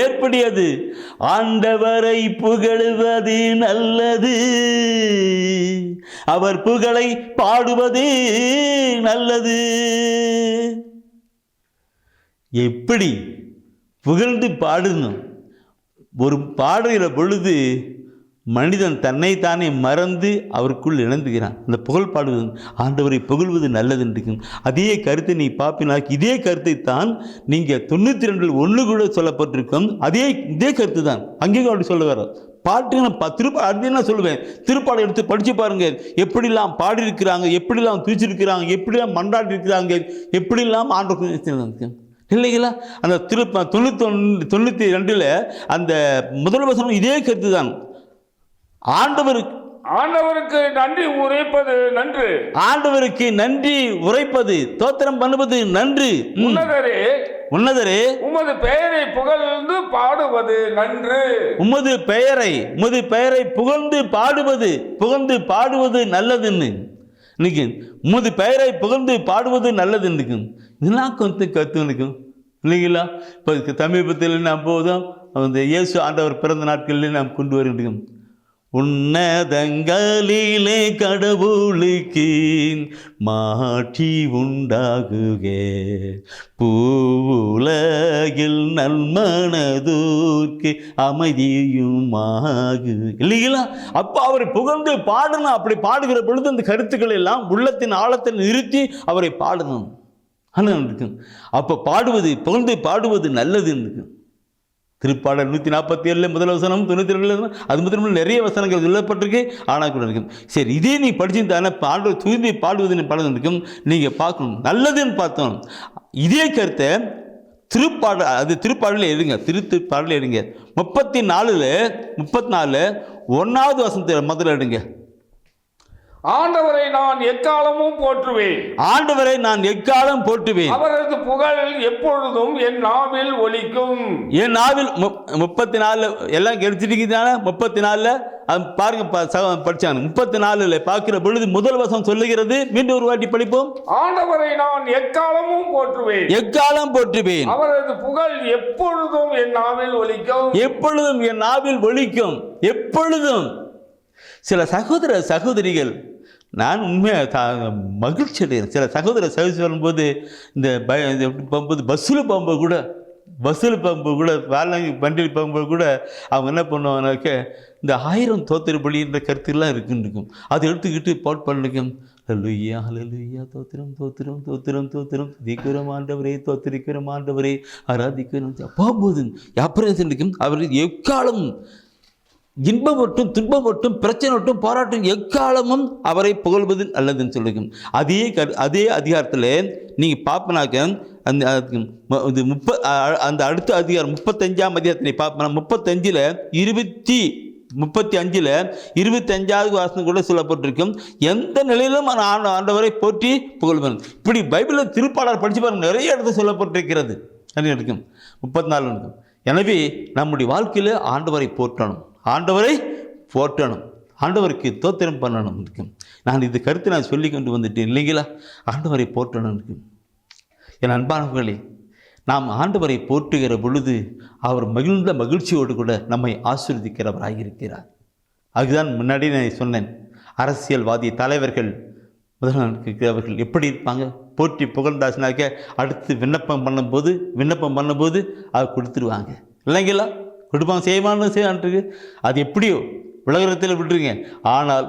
ஏற்புடையது, ஆண்டவரை புகழ்வது நல்லது, அவர் புகழை பாடுவது நல்லது. எப்படி புகழ்ந்து பாடணும்? ஒரு பாடுகிற பொழுது மனிதன் தன்னைத்தானே மறந்து அவருக்குள் இணைந்துகிறான். அந்த புகழ் பாடுவது, ஆண்டவரை புகழ்வது நல்லது என்று. அதே கருத்தை நீ பார்ப்பினாக்கி இதே கருத்தை தான் நீங்கள் 92 1 கூட சொல்லப்பட்டிருக்கும். இதே கருத்து தான் அங்கேயும் அப்படி சொல்ல வர பாட்டு. அது என்ன சொல்லுவேன், திருப்பாடை எடுத்து படித்து பாருங்க, எப்படிலாம் பாடியிருக்கிறாங்க, எப்படிலாம் தூச்சிருக்கிறாங்க, எப்படிலாம் மன்றாடி இருக்கிறாங்க, எப்படிலாம் ஆண்டவர் இல்லைங்களா? அந்த 92 அந்த முதல் வசனம் இதே கருத்து தான். ஆண்டவருக்கு நன்றி உரைப்பது நன்று, ஆண்டவருக்கு நன்றி உரைப்பது, தோத்திரம் பண்ணுவது நன்று. உன்னதரே உமது பெயரை புகழ்ந்து பாடுவது நன்று, உமது பெயரை புகழ்ந்து பாடுவது நல்லதுன்னு இன்னைக்கு. உமது பெயரை புகழ்ந்து பாடுவது நல்லது இன்னைக்கு. இதெல்லாம் கொஞ்சம் கற்று நிற்கும் இல்லைங்களா? இப்போ சமீபத்தில் நாம் போதும் அந்த இயேசு ஆண்டவர் பிறந்த நாட்களில் நாம் கொண்டு வருகிறோம். உன்னதங்களிலே கடவுளுக்கு மாட்சி உண்டாகுக, பூவுலகில் நல்மனதோர்க்கு அமைதியுமாகு. இல்லைங்களா? அப்போ அவரை புகழ்ந்து பாடணும். அப்படி பாடுகிற பொழுது அந்த கருத்துக்கள் எல்லாம் உள்ளத்தின் ஆழத்தில் நிறுத்தி அவரை பாடணும். ஆனால் இருக்கும் அப்போ பாடுவது, புகழ்ந்து பாடுவது நல்லது இருக்கு. திருப்பாடல் 147 முதல் வசனம், 92 அது முதல் நிறைய வசனங்கள் சொல்லப்பட்டிருக்கு. ஆனால் கூட இருக்கும். சரி, இதே நீ படிச்சிருந்தானே பாடு தூய்மை பாடுவதுன்னு படம் இருக்கும். நீங்கள் பார்க்கணும், நல்லதுன்னு பார்த்தோம். இதே கருத்தை திருப்பாடலில் எடுங்க. திருப்பாடலில் எடுங்க. 34 1வது வசனத்தில் முதல்ல எடுங்க. ஆண்டவரை நான் எக்காலமும் போற்றுவேன். ஆண்டவரை நான் எக்காலம் போற்றுவேன். அவரது புகழ் எப்பொழுதும் என் நாவில் ஒலிக்கும். என் நாவில் 34 எல்லாம் கிடைச்சிருக்குதானே? 34 அது பாருங்க, படிச்சாங்க. 34 பார்க்கிற பொழுது முதல் வசனம் சொல்லுகிறது. மீண்டும் ஒரு வாட்டி படிப்போம். ஆண்டவரை நான் எக்காலமும் போற்றுவேன். எக்காலம் போற்றுவேன். அவரது புகழ் எப்பொழுதும் என் நாவில் ஒலிக்கும். எப்பொழுதும் என் நாவில் ஒலிக்கும். எப்பொழுதும். சில சகோதர சகோதரிகள், நான் உண்மையாக மகிழ்ச்சி அடைகிறேன். சில சகோதர சகோதரி சொல்லும்போது இந்த போகும்போது பஸ்ஸில் போகும்போது கூட வண்டியில் போகும்போது கூட அவங்க என்ன பண்ணுவாங்கனாக்க இந்த 1000 தோத்திர பலின்ற கருத்துலாம் இருக்குன்னு அதை எடுத்துக்கிட்டு பாட் பண்ணிக்கும். ஹல்லேலூயா ஹல்லேலூயா, தோத்திரம் தோத்திரம் தோத்திரம் தோத்திரம், துதிக்கிறோம் ஆண்டவரே, தோத்திரிக்கிறோம் ஆண்டவரே, ஆராதிக்கிறோம் போகும்போது அப்புறம் இருக்கும். அவர் எக்காலம் இன்பம் மட்டும் துன்பம் மட்டும் பிரச்சனை மட்டும் போராட்டம் எக்காலமும் அவரை புகழ்வது நல்லதுன்னு சொல்லிக்கும். அதே அதிகாரத்தில் நீங்கள் பார்ப்பனாக்க அந்த அடுத்த அதிகாரம் 35ஆம் அதிகாரத்தில் பார்ப்பனா 35ல் 25வது வாசனம் கூட சொல்லப்பட்டிருக்கும். எந்த நிலையிலும் ஆண்டவரை போற்றி புகழ்வன். இப்படி பைபிளில் திருப்பாடல் படித்து பாருங்க, நிறைய இடத்துல சொல்லப்பட்டிருக்கிறது. நிறைய இருக்கும். 34 இருக்கும். எனவே நம்முடைய வாழ்க்கையில் ஆண்டவரை போற்றணும், ஆண்டவருக்கு தோத்திரம் பண்ணணும் இருக்கும். நான் இது கருத்தை நான் சொல்லி கொண்டு வந்துட்டேன் இல்லைங்களா? ஆண்டவரை போற்றணும் இருக்கும். என் அன்பானவர்களே, நாம் ஆண்டவரை போற்றுகிற பொழுது அவர் மகிழ்ந்த மகிழ்ச்சியோடு கூட நம்மை ஆசீர்வதிக்கிறவராக. அதுதான் முன்னாடி நான் சொன்னேன். அரசியல்வாதி தலைவர்கள் முதல்வர்கள் எப்படி இருப்பாங்க? போற்றி புகழ்ந்தாச்சுனாக்க அடுத்து விண்ணப்பம் பண்ணும்போது அதை கொடுத்துருவாங்க இல்லைங்களா? கொடுப்பாங்க, செய்வான்னு அது எப்படியோ உலகத்தில் விட்டுருங்க. ஆனால்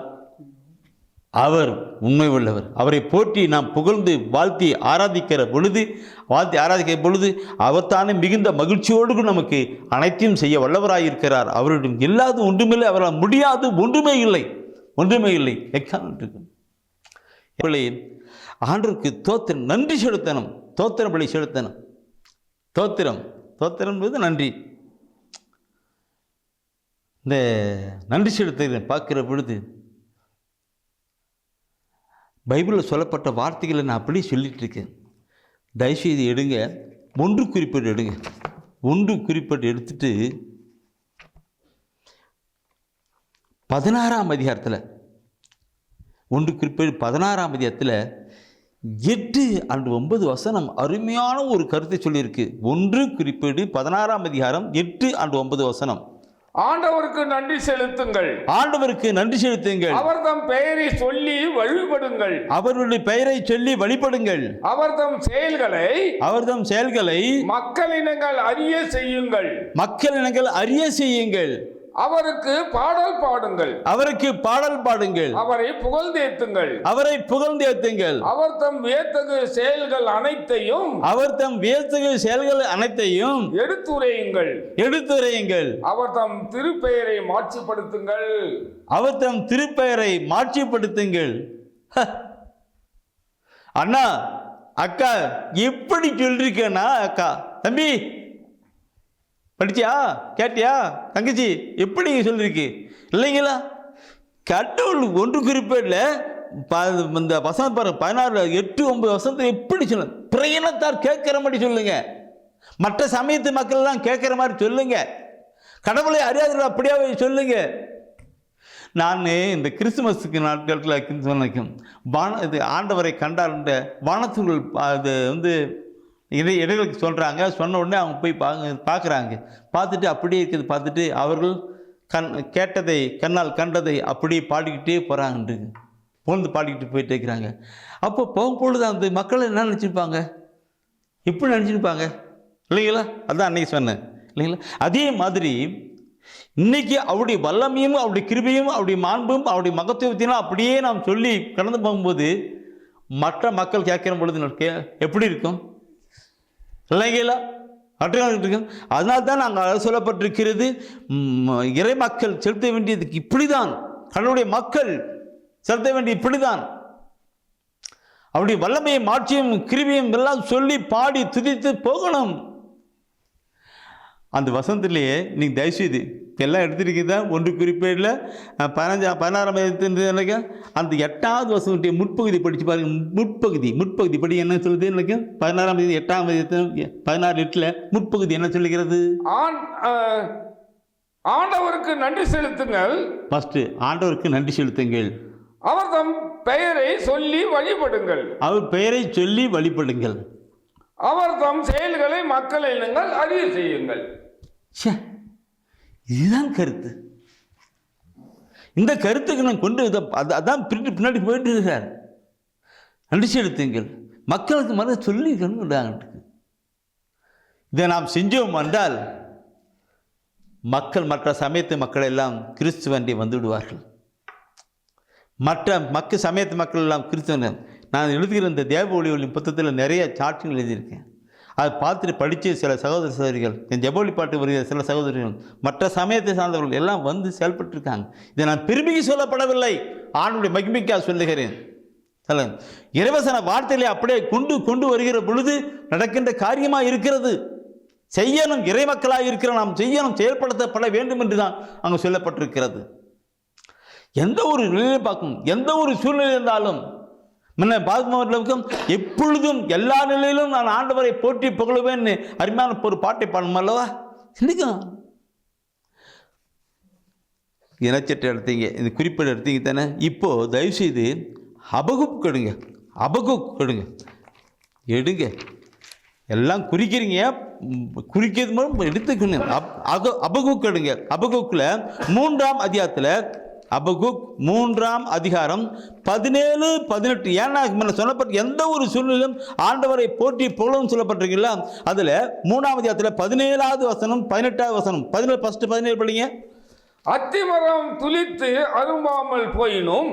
அவர் உண்மை உள்ளவர். அவரை போற்றி நாம் புகழ்ந்து வாழ்த்தி ஆராதிக்கிற பொழுது அவர் தானே மிகுந்த மகிழ்ச்சியோடு நமக்கு அனைத்தையும் செய்ய வல்லவராயிருக்கிறார். அவரிடம் இல்லாத ஒன்றுமில்லை, அவரால் முடியாது ஒன்றுமே இல்லை. ஆண்டவருக்கு தோத்திரம், நன்றி செலுத்தணும். தோத்திர பலி செலுத்தணும். தோத்திரம் என்பது நன்றி. இந்த நன்றி செலுத்த பார்க்கிற பொழுது பைபிளில் சொல்லப்பட்ட வார்த்தைகளை நான் அப்படியே சொல்லிட்டு இருக்கேன். தயவுசெய்து எடுங்க, ஒன்று குறிப்பேடு எடுங்க. ஒன்று குறிப்பேடு எடுத்துட்டு 16ஆம் அதிகாரத்தில் 1 குறிப்பேடு 16ஆம் அதிகாரத்தில் 8-9 வசனம் அருமையான ஒரு கருத்தை சொல்லியிருக்கு. 1 குறிப்பேடு 16ஆம் அதிகாரம் 8-9 வசனம். ஆண்டவருக்கு நன்றி செலுத்துங்கள். அவர்தம் பெயரை சொல்லி வழிபடுங்கள். அவருடைய பெயரை சொல்லி வழிபடுங்கள். அவர்தம் செயல்களை மக்களினங்கள் அறிய செய்யுங்கள். அவருக்கு பாடல் பாடுங்கள். அவரை புகழ்ந்தேத்துங்கள். அவர்தம் வியத்தகு செயல்கள் அனைத்தையும் எடுத்துரையுங்கள். அவர்தம் திருப்பெயரை மாட்சிப்படுத்துங்கள். அண்ணா, அக்கா, எப்படி சொல்லிருக்கேன்னா, அக்கா தம்பி படிச்சியா, கேட்டியா, தங்கச்சி எப்படி சொல்லியிருக்கு இல்லைங்களா? கடவுள் 1 குறிப்பேடில் இந்த வசனம் பாருங்க, 16 8 9 வசனத்தை எப்படி சொல்ல பிரயணத்தார் கேட்குற மாதிரி சொல்லுங்க. மற்ற சமயத்து மக்கள் எல்லாம் கேட்குற மாதிரி சொல்லுங்க. கடவுளை அறியாதவர்கள் அப்படியாவே சொல்லுங்க. நான் இந்த கிறிஸ்துமஸுக்கு நாட்களில் சொன்னேன், இது ஆண்டவரை கண்டார்ன்ற வானத்துகள் அது இடைகளுக்கு சொல்கிறாங்க. சொன்ன உடனே அவங்க போய் பார்க்குறாங்க. பார்த்துட்டு அப்படியே இருக்கிறது பார்த்துட்டு அவர்கள் கேட்டதை கண்ணால் கண்டதை அப்படியே பாடிக்கிட்டே போகிறாங்க, புகழ்ந்து பாடிக்கிட்டு போயிட்டே இருக்கிறாங்க. அப்போ போகும்பொழுது அந்த மக்கள் என்ன நினச்சிருப்பாங்க, எப்படி நினச்சிருப்பாங்க இல்லைங்களா? அதான் அன்னைக்கு சொன்னேன் இல்லைங்களா? அதே மாதிரி இன்னைக்கு அவருடைய வல்லமையும் அவருடைய கிருபையும் அவருடைய மாண்பும் அவருடைய மகத்துவத்தினும் அப்படியே நாம் சொல்லி கடந்து போகும்போது மற்ற மக்கள் கேட்கிற பொழுது எப்படி இருக்கும் இல்லைங்களா? இருக்கும். அதனால தான் நாங்கள் சொல்லப்பட்டிருக்கிறது, இறை மக்கள் செலுத்த வேண்டியதுக்கு இப்படிதான், கடவுளுடைய மக்கள் செலுத்த வேண்டிய இப்படிதான். அவருடைய வல்லமையும் ஆட்சியும் கிருபையும் எல்லாம் சொல்லி பாடி துதித்து போகணும். அந்த வசனத்திலேயே நீங்கள் தயவுசெய்து எல்லாம் எடுத்துருக்கீங்க. ஒன்று குறிப்பேடில் 16ஆம் எனக்கு அந்த 8வது வசனத்துடைய முற்பகுதி படித்து பாருங்கள். முற்பகுதி படி என்ன சொல்லுது எனக்கு? 16ஆம் 8ஆம் 16:8 முற்பகுதி என்ன சொல்லுகிறது? ஆண்டவருக்கு நன்றி செலுத்துங்கள். ஃபர்ஸ்ட் ஆண்டவருக்கு நன்றி செலுத்துங்கள். அவர் தம் பெயரை சொல்லி வழிபடுங்கள். அவர் பெயரை சொல்லி வழிபடுங்கள். அவர் தம் செயல்களை மக்களை நீங்கள் அறிய செய்யுங்கள். இதுதான் கருத்து. இந்த கருத்துக்கு நான் கொண்டு அதான் பின்னாடி போயிட்டு இருக்கிறார். நன்றி செலுத்துங்கள், மக்களுக்கு மத சொல்லி இதை நாம் செஞ்சோம் என்றால் மக்கள் மற்ற சமயத்து மக்கள் எல்லாம் கிறிஸ்துவண்டி வந்து விடுவார்கள். மற்ற சமயத்து மக்கள் எல்லாம் கிறிஸ்துவன். நான் எழுதுகிற இந்த தேவ ஒளி புத்தகத்தில் நிறைய சாட்சிகள் எழுதியிருக்கேன். அதை பார்த்துட்டு படித்த சில சகோதர சகோதரிகள், என் ஜெபொலி பாட்டு வருகிற சில சகோதரிகள், மற்ற சமயத்தை சார்ந்தவர்கள் எல்லாம் வந்து செயல்பட்டுருக்காங்க. இதை நான் பெருமைக்கு சொல்லப்படவில்லை, ஆணுடைய மகிமைக்காக சொல்லுகிறேன். இறைவசன வார்த்தையிலே அப்படியே கொண்டு வருகிற பொழுது நடக்கின்ற காரியமாக இருக்கிறது. செய்யணும், இறை மக்களாக இருக்கிற நாம் செய்யணும், செயல்படுத்தப்பட வேண்டும் என்று தான் அங்கே சொல்லப்பட்டிருக்கிறது. எந்த ஒரு நிலையை பார்க்கும், எந்த ஒரு சூழ்நிலை இருந்தாலும் முன்ன பார்க்கும் எப்பொழுதும் எல்லா நிலையிலும் நான் ஆண்டவரை போற்றி புகழுவேன்னு அருமையான ஒரு பாட்டை பாடணும் அல்லவா? சிந்திக்கும். இனச்சட்டை எடுத்தீங்க, இந்த குறிப்பீடு எடுத்தீங்க தானே? இப்போ தயவுசெய்து அபகுக் கெடுங்க எடுங்க. எல்லாம் குறிக்கிறீங்க, குறிக்கிறது மூலம் எடுத்துக்கணும். அபகுக் கெடுங்க. அபகுக்கில் 3ஆம் அதிகாரத்தில் அபகுக் 3ஆம் அதிகாரம் 17-18 ஏன்னா சொல்லப்பட்ட எந்த ஒரு சூழ்நிலையும் ஆண்டவரை போற்றி புகழும் சொல்லப்பட்டிருக்கீங்களா? அதில் 3ஆம் அதிகாரத்தில் 17வது வசனம் 18வது வசனம் 17 படிங்க. அத்திமரம் துளித்து அரும்பாமல் போயினும்,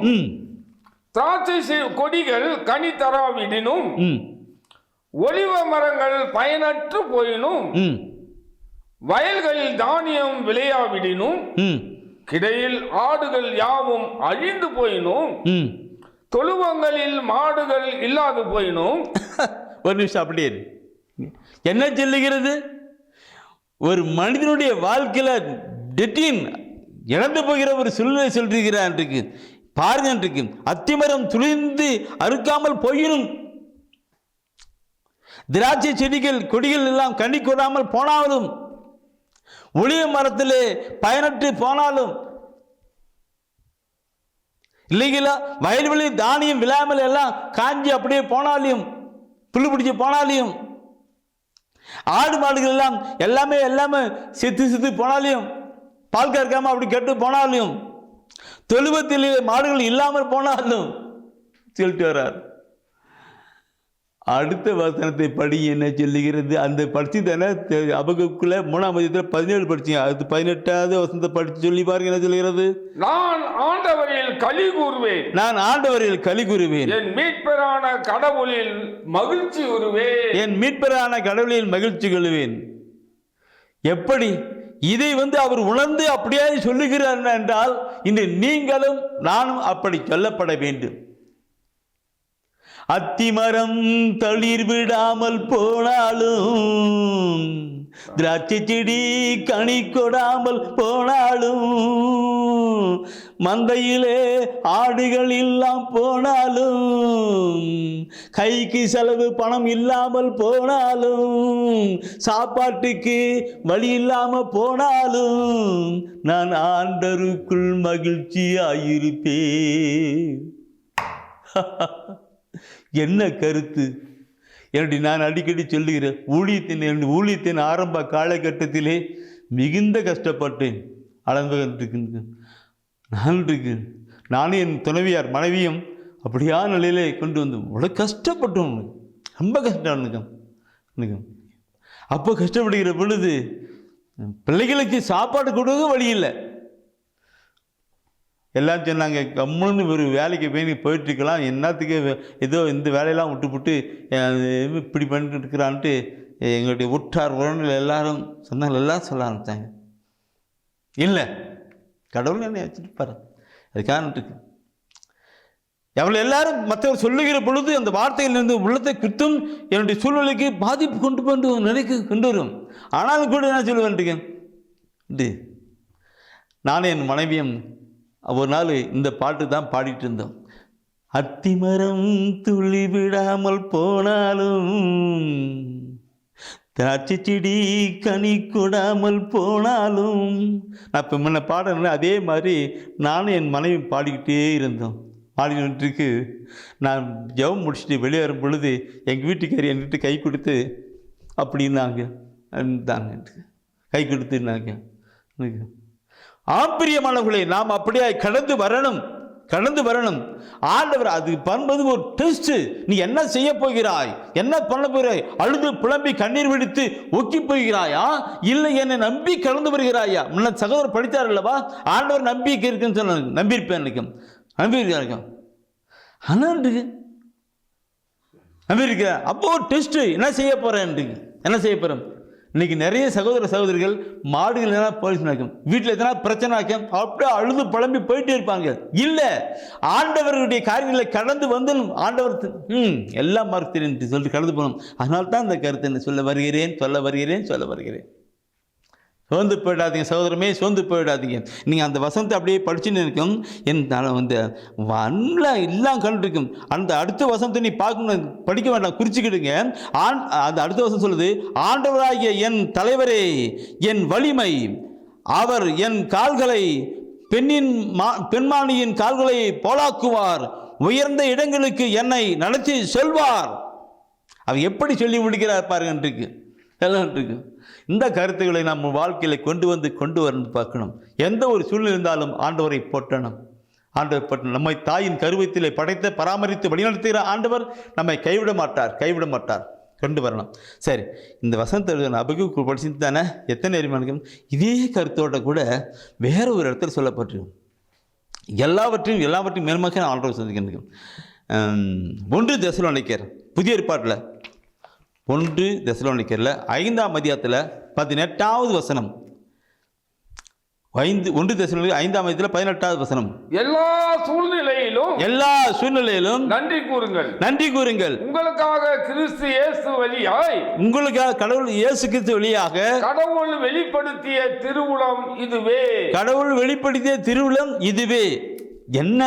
திராட்சை கொடிகள் கனி தராவிடினும், ஒலிவ மரங்கள் பயனற்று போயினும், வயல்களில் தானியம் விளையாவிடினும், கிடையில் ஆடுகள் யாவும் அழிந்து போயினும், தொழுவங்களில் மாடுகள் இல்லாது போயினும். ஒரு நிமிஷம் அப்படியே என்ன சொல்லுகிறது? ஒரு மனிதனுடைய வாழ்க்கையில திடீர்னு இழந்து போகிற ஒரு சூழ்நிலை சொல்கிறான் இருக்கு. பாருங்க இருக்கு, அத்திமரம் துளிர்ந்து அறுக்காமல் போயினும், திராட்சை செடிகள் கொடிகள் எல்லாம் கனி கொடாமல் போனாலும், ஒளிய மரத்திலே பயனற்று போனாலும் இல்லைங்களா, வயல்வெளி தானியம் விழாமல் எல்லாம் காஞ்சி அப்படியே போனாலையும், புல்லு பிடிச்சி போனாலையும், ஆடு மாடுகள் எல்லாம் எல்லாமே செத்து போனாலையும், பால் கறக்காம அப்படி கெட்டு போனாலையும், தொழுவத்தில் மாடுகள் இல்லாமல் போனாலும் சொல்லிட்டு வர்றார். அடுத்த வசனத்தை படி என்ன சொல்லுகிறது? அந்த படிச்சு தானே அபகுக்குள்ள 3ஆம் அதிகாரத்தில் 17 படிச்சீங்க. அது 18வது வசனத்தை படித்து சொல்லி பாருங்க என்ன சொல்லுகிறது? நான் ஆண்டவரில் களி கூறுவேன். நான் ஆண்டவரில் களி கூறுவேன். என் மீட்பரான கடவுளில் மகிழ்ச்சி கூறுவேன். என் மீட்பரான கடவுளில் மகிழ்ச்சி கொள்வேன். எப்படி இதை அவர் உணர்ந்து அப்படியே சொல்லுகிறார் என்றால், இன்று நீங்களும் நானும் அப்படி சொல்லப்பட வேண்டும். அத்திமரம் தளிர் விடாமல் போனாலும், திராட்சை செடி கனி கொடாமல் போனாலும், மந்தையிலே ஆடுகள் இல்லாம் போனாலும், கைக்கு செலவு பணம் இல்லாமல் போனாலும், சாப்பாட்டுக்கு வழி இல்லாமல் போனாலும், நான் ஆண்டவருக்குள் மகிழ்ச்சியாயிருப்பேன். என்ன கருத்து? என்னுடைய நான் அடிக்கடி சொல்லுகிறேன், ஊழியத்தின் ஆரம்ப காலகட்டத்திலே மிகுந்த கஷ்டப்பட்டேன். அளந்துருக்கு. நான் இருக்கு நானும் என் துணைவியார் மனைவியும் அப்படியா நிலையிலே கொண்டு வந்து அவ்வளோ கஷ்டப்பட்டோம். ரொம்ப கஷ்டம் எனக்கு. அப்போ கஷ்டப்படுகிற பொழுது பிள்ளைகளுக்கு சாப்பாடு கொடுக்க வழி இல்லை. எல்லாம் சொன்னாங்க, கம்முன்னு ஒரு வேலைக்கு போயிட்டுருக்கலாம், என்னத்துக்கு ஏதோ இந்த வேலையெல்லாம் விட்டுப்புட்டு இப்படி பண்ணிட்டு இருக்கிறான்ட்டு எங்களுடைய உற்றார் உறவினர் எல்லாரும் சொன்னாங்க. எல்லாம் சொல்ல ஆரம்பித்தாங்க, இல்லை கடவுள் என்னை வச்சுருப்பார் அதுக்காக. அவளை எல்லாரும் மற்றவர் சொல்லுகிற பொழுது அந்த வார்த்தையிலிருந்து உள்ளத்தை குத்தும், என்னுடைய சூழ்நிலைக்கு பாதிப்பு கொண்டு வரும். ஆனாலும் கூட என்ன சொல்லுவேன், நானும் என் மனைவியும் ஒரு நாள் இந்த பாட்டு தான் பாடிட்டு இருந்தோம். அத்திமரம் துளி விடாமல் போனாலும், திராட்சை செடி கனி கொடாமல் போனாலும், நான் இப்போ முன்ன பாடுறேன் அதே மாதிரி நானும் என் மனைவி பாடிக்கிட்டே இருந்தோம். பாடிக்கிட்டு நான் ஜெபம் முடிச்சுட்டு வெளியே வரும் பொழுது எங்கள் வீட்டுக்காரி என்கிட்ட கை கொடுத்து அப்படின்னாங்க, கை கொடுத்துனாங்க. ஆப்பிரியமானவர்களே, நாம் அப்படியே கடந்து வரணும். ஆண்டவர் அது பண்ணுவது ஒரு டெஸ்ட். நீ என்ன செய்ய போகிறாய், என்ன பண்ண போகிறாய்? அழுது புலம்பி கண்ணீர் விடுத்து ஒக்கி போகிறாயா, இல்லை என்னை நம்பி கடந்து வருகிறாயா? முன்ன சகோதரர் படித்தார் அல்லவா, ஆண்டவர் நம்பிக்கை இருக்குன்னு சொன்னாங்க. நம்பியிருப்பேன் நம்பியிருக்கேன். ஆனால் நம்பியிருக்க அப்போ டெஸ்ட் என்ன செய்ய போகிறேன். இன்னைக்கு நிறைய சகோதரிகள் மாடுகள் எதனா போலீஸ் நடக்கும், வீட்டில் எதனா பிரச்சனை ஆக்கும், அப்படியே அழுது புலம்பி போயிட்டே இருப்பாங்க. இல்லை, ஆண்டவர்களுடைய காரியங்களை கடந்து வந்து ஆண்டவர் எல்லாம் மறுக்கிறேன் சொல்லிட்டு கடந்து போகணும். அதனால தான் இந்த கருத்தை சொல்ல வருகிறேன். சோர்ந்து போயிடாதீங்க சகோதரமே, சோர்ந்து போயிடாதீங்க. நீங்கள் அந்த வசனத்தை அப்படியே படிச்சுன்னு இருக்கும், என் வந்து எல்லாம் கண்டிருக்கும். அந்த அடுத்த வசனத்தை நீ பார்க்கணும், படிக்க வேண்டாம், குறிச்சிக்கிடுங்க. அந்த அடுத்த வசனம் சொல்லுது, ஆண்டவராகிய என் தலைவரே, என் வலிமை, அவர் என் கால்களை பெண்மானியின் கால்களை போலாக்குவார், உயர்ந்த இடங்களுக்கு என்னை நடத்தி செல்வார். அவர் எப்படி சொல்லி முடிக்கிறார் பாருங்க. எல்லாம் இருக்கு. இந்த கருத்துக்களை நம்ம வாழ்க்கையில் கொண்டு வந்து பார்க்கணும். எந்த ஒரு சூழ்நிலை இருந்தாலும் ஆண்டவரை போற்றணும். நம்மை தாயின் கருவத்திலே படைத்த பராமரித்து வழிநடத்துகிற ஆண்டவர் நம்மை கைவிட மாட்டார். கொண்டு வரணும். சரி, இந்த வசனத்தை அபகு படிச்சு தானே எத்தனை அறிமானிக்கும் இதே கருத்தோட கூட வேற ஒரு இடத்துல சொல்லப்பட்டிருக்கும். எல்லாவற்றையும் மேல்மாக ஆண்டவர் சந்திக்க 1 தெசலோனிக்கர் புதிய ஏற்பாட்டில் 1 தெசலோனிக்கரில் 5ஆம் அதிகாரத்தில் 18வது வசனம். 1 தெசலோனிக்கர் 5ஆம் அதிகாரத்தில் 18வது வசனம். எல்லா சூழ்நிலையிலும் நன்றி கூறுங்கள். உங்களுக்காக கடவுள் இயேசு கிறிஸ்து வழியாக கடவுள் வெளிப்படுத்திய திருவுளம் இதுவே. என்ன?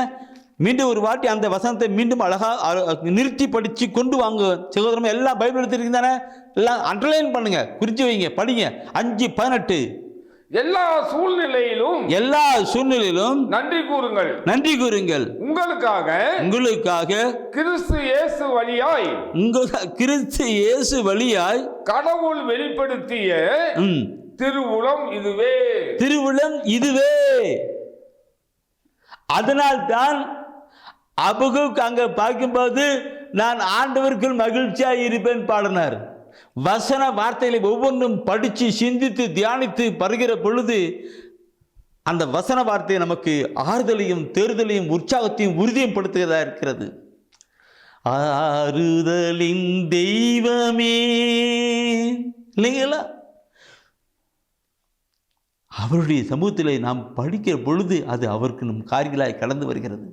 மீண்டும் ஒரு வாட்டி அந்த வசனத்தை மீண்டும் அழகா நிறுத்தி படிச்சு கொண்டு வாங்க சகோதரமே. எல்லாம் பைபிள் எடுத்துருக்கீங்க தானே, எல்லாம் அண்டர்லைன் பண்ணுங்க, குறிச்சு வைங்க, படிங்க. 5:18 எல்லா சூழ்நிலையிலும் நன்றி கூறுங்கள். உங்களுக்காக கிறிஸ்து இயேசு வழியாய் கடவுள் வெளிப்படுத்திய திருவுளம் இதுவே. அதனால்தான் அபகுக் அங்க பார்க்கும்போது நான் ஆண்டவருக்குள் மகிழ்ச்சியாக இருப்பேன் பாடினார். வசன வார்த்தைகளை ஒவ்வொன்றும் படித்து சிந்தித்து தியானித்து பருகிற பொழுது அந்த வசன வார்த்தை நமக்கு ஆறுதலையும் தேர்தலையும் உற்சாகத்தையும் உறுதியும் படுத்துகிறதா இருக்கிறது. ஆறுதலின் தெய்வமே இல்லைங்களா? அவருடைய சமூகத்தில் நாம் படிக்கிற பொழுது அது அவருக்கு நம் காரியங்களாய் கடந்து வருகிறது.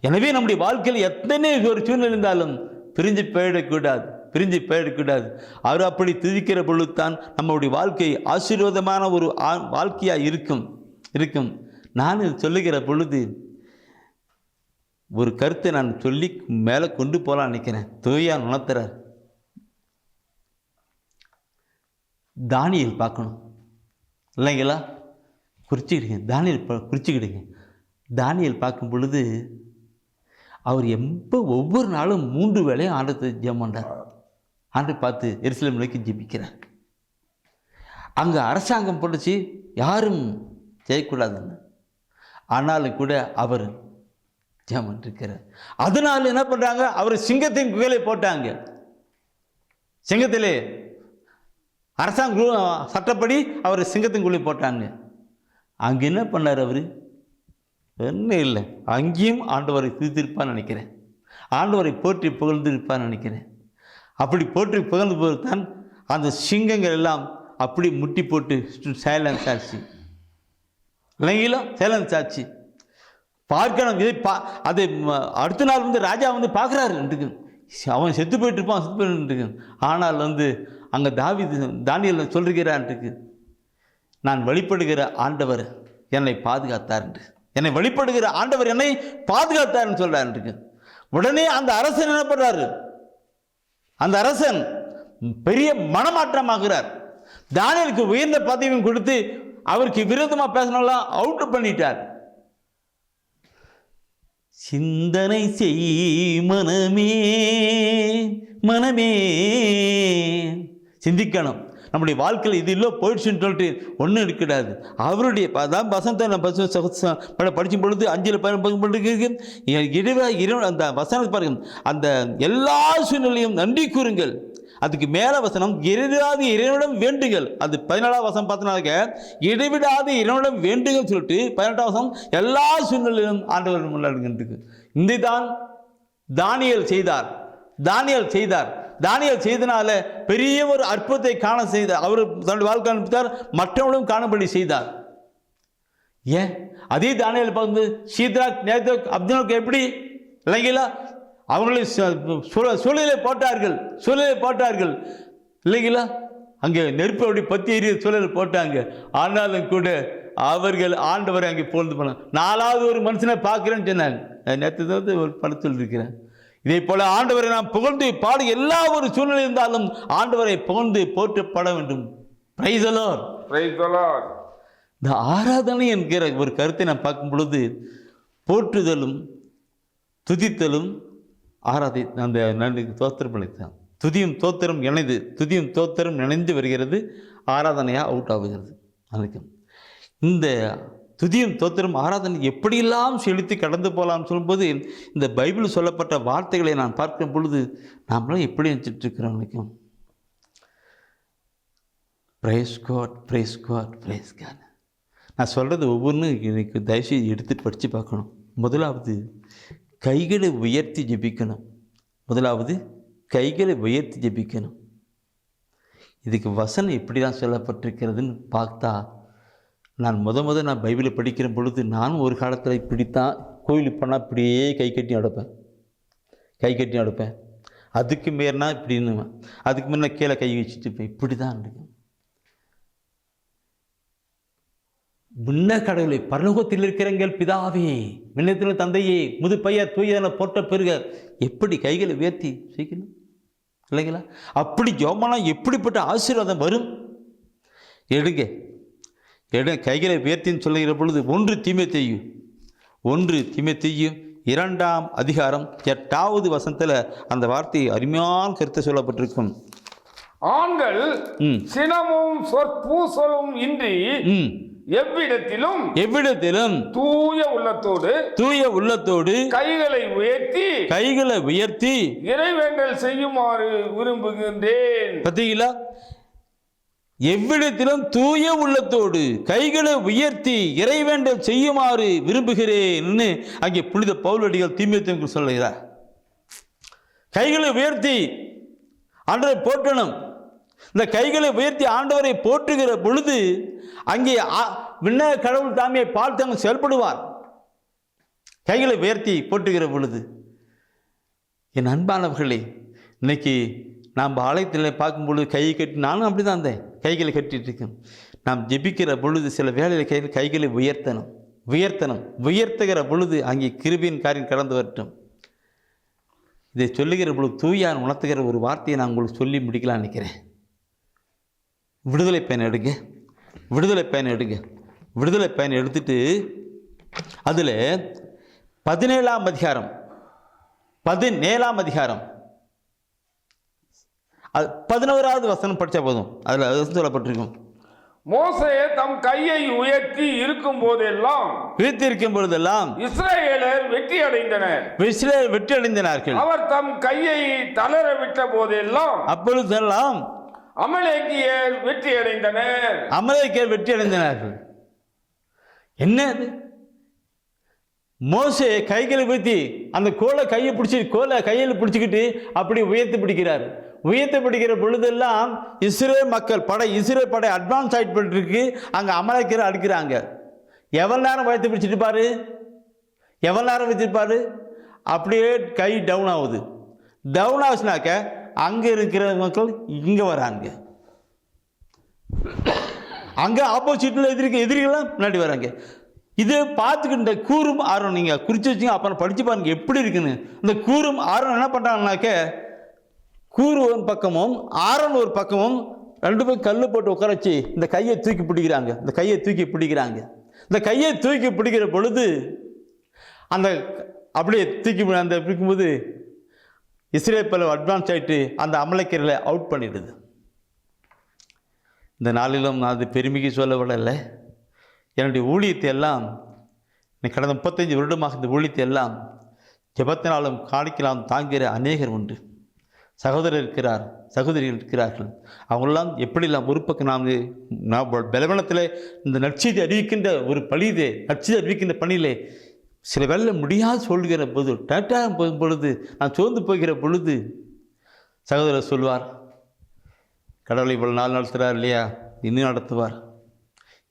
எனவே நம்முடைய வாழ்க்கையில் எத்தனை ஒரு சூழ்நிலை இருந்தாலும் பிரிஞ்சு போயிடக்கூடாது. அவர் அப்படி துதிக்கிற பொழுது தான் நம்முடைய வாழ்க்கை ஆசீர்வாதமான ஒரு வாழ்க்கையாக இருக்கும். நான் சொல்லுகிற பொழுது ஒரு கருத்தை நான் சொல்லி மேலே கொண்டு போகலான்னு நினைக்கிறேன். தூயான் உணர்த்துறார். தானியேல் பார்க்கணும் இல்லைங்களா? குறிச்சிக்கிடுங்க. தானியேல் பார்க்கும் பொழுது அவர் ஒவ்வொரு நாளும் 3 வேளையும் ஆண்டவரை ஜெபம் பண்ணார். ஆண்டை பார்த்து எருசலேம் நோக்கி ஜெபிக்கிறார். அங்கே அரசாங்கம் போட்டுச்சு, யாரும் செய்யக்கூடாதுன்னு. ஆனாலும் கூட அவர் ஜெபம் இருக்கிறார். அதனால என்ன பண்ணுறாங்க, அவர் சிங்கத்தின் குகையிலே போட்டாங்க. சிங்கத்திலே அரசாங்க சட்டப்படி அவர் சிங்கத்தின் குகையிலே போட்டாங்க. அங்கே என்ன பண்ணார் அவர்? ஒன்றும் இல்லை, அங்கேயும் ஆண்டவரை துதித்திருப்பான்னு நினைக்கிறேன், ஆண்டவரை போற்றி புகழ்ந்திருப்பான்னு நினைக்கிறேன். அப்படி போற்றி புகழ்ந்து போது தான் அந்த சிங்கங்கள் எல்லாம் அப்படி முட்டி போட்டு சைலன்ஸ் ஆச்சு. இல்லைங்களா? சைலன்ஸ் ஆச்சு. பார்க்கணும் இதை அது அடுத்த நாள் வந்து ராஜா வந்து பார்க்குறாரு, அவன் செத்து போயிட்டு இருப்பான், செத்து போயிட்டு. ஆனால் வந்து அங்கே தானியேல் சொல்லுகிறான்ட்டுக்கு, நான் வழிபடுகிற ஆண்டவர் என்னை பாதுகாத்தார்ன்று, என்னை வழிபடுகிற ஆண்டவர் என்னை பாதுகாத்தார்ன்னு சொல்கிறான்ட்டுக்கு. உடனே அந்த அரசன் என்ன பண்ணுறாரு, அந்த அரசன் பெரிய மனமாற்றமாகிறார். தானியேலுக்கு உயர்ந்த பதவியும் கொடுத்து அவருக்கு விரோதமாக பேசினாலாம் அவுட் பண்ணிட்டார். சிந்தனை செய் மனமே, மனமே சிந்திக்கணும். நம்முடைய வாழ்க்கையில் இது இல்லை போயிடுச்சுன்னு சொல்லிட்டு ஒன்றும் இருக்கக்கூடாது. அவருடைய அதான் வசனத்தை நான் படிக்கும் பொழுது 5 அந்த வசனத்தை பாருங்கள், அந்த எல்லா சூழ்நிலையும் நன்றி கூறுங்கள். அதுக்கு மேலே வசனம் இடைவிடாது இறைவனிடம் வேண்டுங்கள். அது 14ஆம் வசனம் பார்த்தனாக்க இடைவிடாது இறைவனிடம் வேண்டுங்கள் சொல்லிட்டு 18ஆம் வசனம் எல்லா சூழ்நிலையிலும் ஆண்டவர் முன்னாடி. இந்த தான் தானியேல் செய்தார். தானியேல் செய்தார். தானியேல் செய்தனால பெரிய ஒரு அற்புதத்தை காண செய்தார். அவர் தன்னுடைய வாழ்க்கை அனுப்பித்தார், மற்றவர்களும் காணும்படி செய்தார். ஏன் அதே தானியேல் பார்த்து சீத்ராக் நேத்ராக் அப்தனோக்கு எப்படி இல்லைங்களா, அவங்களை சூழலை போட்டார்கள், சூழலை போட்டார்கள் இல்லைங்களா, அங்கே நெருப்பு அப்படி பற்றி எரிய சூழலை போட்டாங்க. ஆனாலும் கூட அவர்கள் ஆண்டவரை அங்கே புகழ்ந்து போனாங்க. 4வது ஒரு மனுஷனை பார்க்குறேன்னு சொன்னாங்க. நேற்று வந்து ஒரு படத்தில் இருக்கிறேன். இதே போல ஆண்டவரை நாம் புகழ்ந்து பாடு, எல்லா ஒரு சூழ்நிலை இருந்தாலும் ஆண்டவரை புகழ்ந்து போற்றப்பட வேண்டும். Price the Lord, price the Lord. இந்த ஆராதனை என்கிற ஒரு கருத்தை நான் பார்க்கும் பொழுது போற்றுதலும் துதித்தலும் ஆராதி அந்த நன்றி தோத்திரம் அளித்தான். துதியும் தோத்திரம் இணைந்து, துதியும் தோத்திரம் இணைந்து வருகிறது, ஆராதனையாக அவுட் ஆகுகிறது. அதுக்கு இந்த துதியும் தோத்திரம் ஆராதனை எப்படியெல்லாம் செலுத்தி கடந்து போகலாம் சொல்லும்போது, இந்த பைபிள் சொல்லப்பட்ட வார்த்தைகளை நான் பார்க்கும் பொழுது நாமளும் எப்படி நினச்சிட்டு இருக்கிறோம் நினைக்கும். Praise God, praise God, praise God. நான் சொல்கிறது ஒவ்வொன்றும் எனக்கு தயவுசெய்து எடுத்து படித்து பார்க்கணும். முதலாவது கைகளை உயர்த்தி ஜெபிக்கணும். முதலாவது கைகளை உயர்த்தி ஜெபிக்கணும். இதுக்கு வசனம் எப்படி தான் சொல்லப்பட்டிருக்கிறதுன்னு பார்த்தா, நான் நான் பைபிளை படிக்கிற பொழுது நானும் ஒரு காலத்தில் இப்படித்தான் கோயிலுக்கு போனால் இப்படியே கை கட்டி நடப்பேன், கை கட்டி நடப்பேன். அதுக்கு மேறனா இப்படின்னு, அதுக்கு முன்னே கீழே கை வச்சுட்டு இருப்பேன். இப்படி தான் இருக்கும். முன்ன கடவுளை பரலோகத்தில் இருக்கிறங்கள் பிதாவே, விண்ணகத்தில் தந்தையே, முது பெயர் தூயதென போட்ட பெருக, எப்படி கைகளை உயர்த்தி செய்யணும் இல்லைங்களா? அப்படி ஜெபம்னா எப்படிப்பட்ட ஆசீர்வாதம் வரும். எடுங்க கைகளை உயர்த்தின்னு சொல்லுகிற பொழுது 1 தீமோத்தேயு 2ஆம் அதிகாரம் 8வது வசனத்தில் அந்த வார்த்தை அருமையான கருத்தை சொல்லப்பட்டிருக்கும். ஆண்கள் சினமும் சொற்பூசலும் இன்றி எவ்விடத்திலும் தூய உள்ளத்தோடு கைகளை உயர்த்தி இறைவேண்டல் செய்யுமாறு விரும்புகின்றேன். பார்த்தீங்களா? எவ்விடத்திலும் தூய உள்ளத்தோடு கைகளை உயர்த்தி இறைவேண்டல் செய்யுமாறு விரும்புகிறேன்னு அங்கே புனித பவுலடிகள் தீமோத்தேயுவுக்கு சொல்லுகிறார். கைகளை உயர்த்தி ஆண்டவரை போற்றணும். இந்த கைகளை உயர்த்தி ஆண்டவரை போற்றுகிற பொழுது அங்கே விண்ணக கடவுள் தாமியை பார்த்து அங்கே செயல்படுவார். கைகளை உயர்த்தி போற்றுகிற பொழுது என் அன்பானவர்களே, இன்னைக்கு நாம் ஆலயத்தில் பார்க்கும்பொழுது கையை கட்டி, நானும் அப்படி தான் இருந்தேன், கைகளை கட்டிட்டு இருக்கேன். நாம் ஜெபிக்கிற பொழுது சில வேளையில் கைகளை உயர்த்துகிற பொழுது அங்கே கிருபையின் காரியம் கடந்து வரட்டும். இதை சொல்லுகிற பொழுது தூயான் உணர்த்துகிற ஒரு வார்த்தையை நான் உங்களுக்கு சொல்லி முடிக்கலாம்னு நினைக்கிறேன். விடுதலை பயன் எடுங்க. விடுதலை பயன் எடுத்துட்டு அதில் 17ஆம் அதிகாரம் 11வது வசனம் படித்தா போதும். அதில் சொல்லப்பட்டிருக்கும், மோசே தம் கையை உயர்த்தி இருக்கும் போதெல்லாம் விழித்திருக்கும் பொழுதெல்லாம் இஸ்ரவேலர் வெற்றி அடைந்தனர். இஸ்ரவேலர் வெற்றி அடைந்தனார்கள். அவர் தம் கையை தளர விட்ட போதெல்லாம் அப்பொழுதெல்லாம் அமலேக்கியர் வெற்றி அடைந்தனர். அமலேக்கியர் வெற்றி அடைந்தனார்கள். என்ன அது? மோசே கைகளை உயர்த்தி அந்த கோலை கையில் பிடிச்சிக்கிட்டு அப்படி உயர்த்தி பிடிக்கிறார். உயர்த்தி பிடிக்கிற பொழுதெல்லாம் இஸ்ரேல் படை அட்வான்ஸ் ஆகிட்டு போயிட்டு அங்கே அமலேக்கியரை அடிக்கிறாங்க. எவ்வளோ நேரம் உயர்த்தி பிடிச்சிட்டு எவ்வளோ நேரம் வச்சிருப்பாரு? அப்படியே கை டவுன் ஆகுது. டவுன் ஆச்சுனாக்க அங்கே இருக்கிற மக்கள் இங்கே வராங்க, அங்கே ஆப்போசிட்டில் எதிரிகள்லாம் முன்னாடி வராங்க. இதை பார்த்துக்கிட்ட கூறும் ஆர்வம் நீங்கள் குறித்து வச்சுங்க, அப்புறம் படித்து பாருங்க எப்படி இருக்குன்னு. இந்த கூறும் ஆர்வம் என்ன பண்ணுறாங்கனாக்க, கூறு ஒரு பக்கமும் ஆரன் ஒரு பக்கமும் ரெண்டு பேரும் கல் போட்டு உட்கார வச்சு இந்த கையை தூக்கி பிடிக்கிறாங்க. இந்த கையை தூக்கி பிடிக்கிற பொழுது அந்த அப்படியே அந்த பிடிக்கும்போது இஸ்ரேல் பல அட்வான்ஸ் ஆகிட்டு அந்த அமலேக்கியர்களை அவுட் பண்ணிடுது. இந்த நாளிலும் நான் அது பெருமைக்கு சொல்லவில்லை. என்னுடைய ஊழியத்தை எல்லாம் கடந்த 35 வருடமாக இந்த ஊழியத்தை எல்லாம் ஜெபத்தினாலும் காணிக்கலாம் தாங்கிற அநேகர் உண்டு. சகோதரிகள் இருக்கிறார்கள். அவங்களெல்லாம் எப்படிலாம் ஒரு பக்கம் நாம் பலவீனத்தில் இந்த நற்செய்தி அறிவிக்கின்ற ஒரு நற்செய்தி அறிவிக்கின்ற பணியிலே சில வேலை முடியாது சொல்கிற போது போகும் பொழுது நான் சோர்ந்து போகிற பொழுது சகோதரர் சொல்வார், கடவுளை இவ்வளோ நாள் நடத்துகிறார் இல்லையா, இன்னும் நடத்துவார்.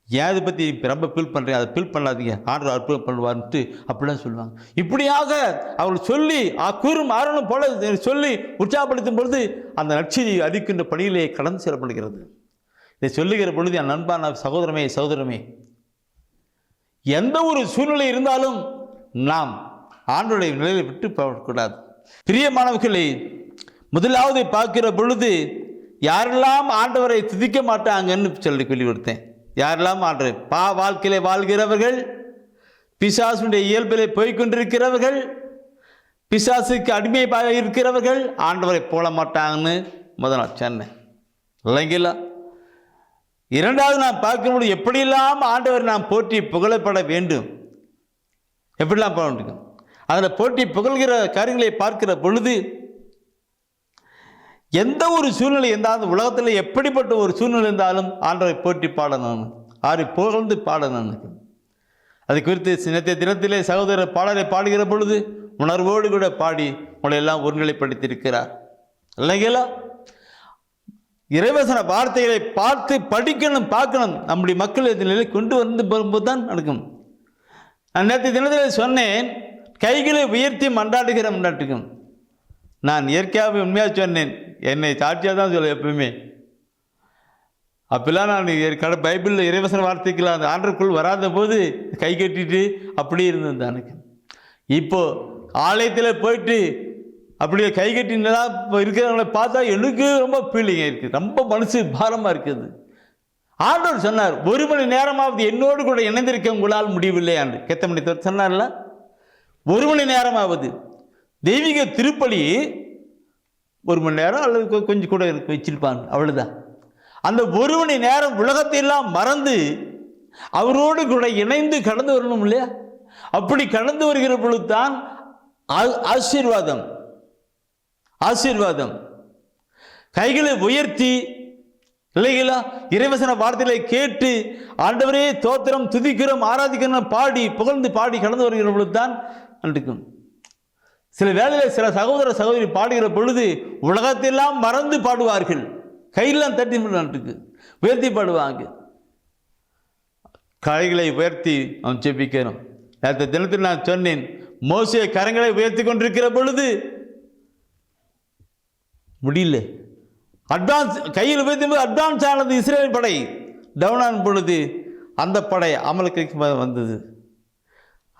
ஏன் அதை பற்றி ரொம்ப ஃபீல் பண்ணுறேன், அதை ஃபீல் பண்ணாதீங்க, ஆர்டர் அற்புதம் பண்ணுவார்ன்ட்டு அப்படிலாம் சொல்லுவாங்க. இப்படியாக அவர்கள் சொல்லி கூறும் ஆரணம் போல சொல்லி உற்சாகப்படுத்தும் பொழுது அந்த நற்செய்தி அறிவிக்கின்ற பணியிலே கடந்து செல்லப்படுகிறது. இதை சொல்லுகிற பொழுது என் நண்பான சகோதரமே எந்த ஒரு சூழ்நிலை இருந்தாலும் நாம் ஆண்டவருடைய நிலையை விட்டு போகக்கூடாது. பிரியமானவர்களை, முதலாவது பார்க்கிற பொழுது யாரெல்லாம் ஆண்டவரை துதிக்க மாட்டாங்கன்னு சொல்லி கொடுத்தேன். யாரெல்லாம் ஆண்டவர் வாழ்க்கையிலே வாழ்கிறவர்கள், பிசாசுடைய இயல்பிலே போய்கொண்டிருக்கிறவர்கள், பிசாசுக்கு அடிமையாக இருக்கிறவர்கள் ஆண்டவரை போல மாட்டாங்கன்னு முதல் சொன்னேன் இல்லைங்களா. இரண்டாவது நான் பார்க்கும்போது எப்படியெல்லாம் ஆண்டவர் நாம் போற்றி புகழப்பட வேண்டும், எப்படிலாம் போக வேண்டும். அதில் போற்றி புகழ்கிற காரியங்களை பார்க்கிற பொழுது எந்த ஒரு சூழ்நிலை இருந்தாலும் உலகத்தில் எப்படிப்பட்ட ஒரு சூழ்நிலை இருந்தாலும் ஆண்டவரை போற்றி பாடணும், புகழ்ந்து பாடணும். அது குறித்து சின்னத்தை தினத்திலே சகோதரர் பாடலை பாடுகிற பொழுது உணர்வோடு கூட பாடி உங்களை எல்லாம் ஒருநிலைப்படுத்தியிருக்கிறார் இல்லைங்களா. இறைவசன வார்த்தைகளை பார்த்து படிக்கணும், பார்க்கணும். நம்முடைய மக்கள் இந்த நிலை கொண்டு வந்து வரும்போது தான் நடக்கும். நான் நேற்று தினத்தில் சொன்னேன், கைகளை உயர்த்தி மன்றாட்டுக்கும். நான் இயற்கையாக உண்மையாக சொன்னேன், என்னை சாட்சியாக தான் சொல்ல எப்பவுமே. அப்பெல்லாம் நான் பைபிளில் இறைவசன வார்த்தைக்கெல்லாம் அந்த ஆண்டருக்குள் வராத போது கை கட்டிட்டு அப்படியே இருந்தது எனக்கு. இப்போது ஆலயத்தில் போயிட்டு அப்படியே கை கட்டினா இப்போ இருக்கிறவங்கள பார்த்தா எனக்கு ரொம்ப ஃபீலிங்காக இருக்குது, ரொம்ப மனசு பாரமாக இருக்குது. ஆண்டவர் சொன்னார், 1 மணி நேரமாவது என்னோடு கூட இணைந்திருக்க உங்களால் முடியவில்லை ஆண்டு கெத்தமணி சொன்னார்ல. 1 மணி நேரமாவது தெய்வீக திருப்பலி 1 மணி நேரம் அல்லது கொஞ்சம் கூட வச்சிருப்பாங்க, அவ்வளோதான். அந்த 1 மணி நேரம் உலகத்தையெல்லாம் மறந்து அவரோடு கூட இணைந்து கடந்து வரணும் இல்லையா. அப்படி கடந்து வருகிற பொழுது தான் ஆசீர்வாதம். கைகளை உயர்த்தி இல்லைங்களா, இறைவசன வார்த்தைகளை கேட்டு ஆண்டவரே தோத்திரம் துதிக்கிறோம் ஆராதிக்கிறோம் பாடி புகழ்ந்து பாடி கடந்து வருகிற பொழுது தான் நடக்கும். சில வேளையில் சில சகோதரி பாடுகிற பொழுது உலகத்தெல்லாம் மறந்து பாடுவார்கள், கையெல்லாம் தட்டி நடக்கு உயர்த்தி பாடுவாங்க. கைகளை உயர்த்தி அவன் ஜெபிக்கிறோம். நேற்று தினத்தில் நான் சொன்னேன், மோசே கரங்களை உயர்த்தி கொண்டிருக்கிற பொழுது முடியல, கையில் உயர்த்தி அட்வான்ஸ் ஆனது இஸ்ரேல் படை. டவுன் ஆன பொழுது அந்த படை அமலுக்கு வந்தது.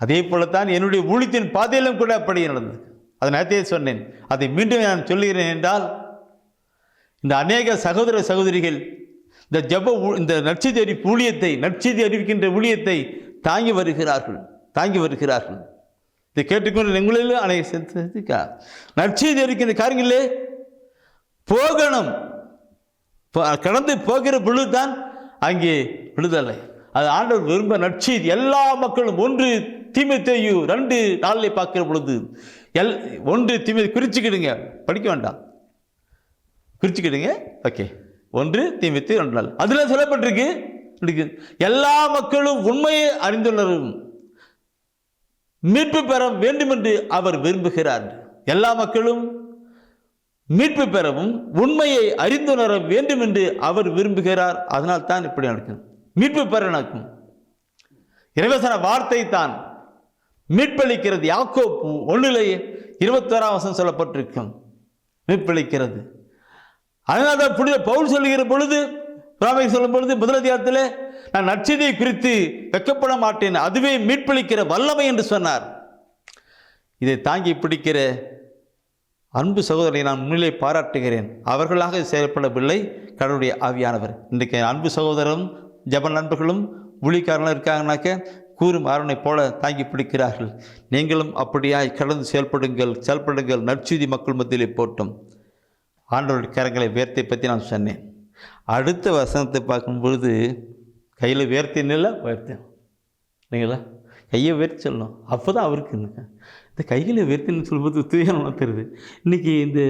அதே போலத்தான் என்னுடைய ஊழியத்தின் பாதையிலும் கூட அப்படி நடந்தது. அதை நேரத்தையே சொன்னேன், அதை மீண்டும் நான் சொல்லுகிறேன் என்றால், இந்த அநேக சகோதரிகள் இந்த நற்செய்தி ஊழியத்தை, நற்செய்தி அறிவிக்கின்ற ஊழியத்தை தாங்கி வருகிறார்கள். இதை கேட்டுக்கொண்டு எங்களிலும் அநேக நற்செய்தி அறிவிக்கின்ற காரியங்களே போகணும். கடந்து போகிற பொழுது தான் அங்கே விடுதலை. அது ஆண்டவர் விரும்ப நற்செய்தி. எல்லா மக்களும் 1 தீமோத்தேயு 2:4 பார்க்கிற பொழுது 1 தீமோத்தேயு குறிச்சுக்கிடுங்க, படிக்க வேண்டாம், குறிச்சுக்கிடுங்க. ஓகே, 1 தீமோத்தேயு 2:4 அதில் சொல்லப்பட்டிருக்கு, எல்லா மக்களும் உண்மையை அறிந்துள்ளரும் மீட்பு பெற வேண்டும் என்று அவர் விரும்புகிறார். எல்லா மக்களும் மீட்பு பெறவும் உண்மையை அறிந்துணர வேண்டும் என்று அவர் விரும்புகிறார். அதனால் தான் இப்படி நடக்கும். மீட்பு பெற நடக்கும். இறைவசன வார்த்தை தான் மீட்பளிக்கிறது. யாக்கோப்பு 1:21 சொல்லப்பட்டிருக்கும், மீட்பளிக்கிறது. அதனால் தான் புனித பவுல் சொல்லுகிற பொழுது, சொல்லும் பொழுது 1 அதிகாரத்தில் நான் நற்செய்தியை குறித்து வெட்கப்பட மாட்டேன், அதுவே மீட்பளிக்கிற வல்லமை என்று சொன்னார். இதை தாங்கி பிடிக்கிற அன்பு சகோதரனை நான் முன்னிலை பாராட்டுகிறேன். அவர்களாக செயல்படவில்லை, கடவுளுடைய ஆவியானவர். இன்றைக்கு அன்பு சகோதரரும் ஜப நண்பர்களும் ஊழிக்காரர்களும் இருக்காங்கனாக்க கூறும் அரவணை போல தாங்கி பிடிக்கிறார்கள். நீங்களும் அப்படியாய் கடந்து செயல்படுங்கள். நற்செய்தி மக்கள் மத்தியிலே போட்டும். ஆண்டவருடைய கரங்களை வேர்த்தை பற்றி நான் சொன்னேன். அடுத்த வசனத்தை பார்க்கும்பொழுது கையில் வேர்த்தின்ல வேர்த்தேன் இல்லைங்களா, கையை வேர்த்தி சொல்லணும், அப்போ தான் அவருக்கு இந்த கையில் வேர்த்தின்னு சொல்லும்போது தூயானமாக தெரியுது. இன்றைக்கி இந்த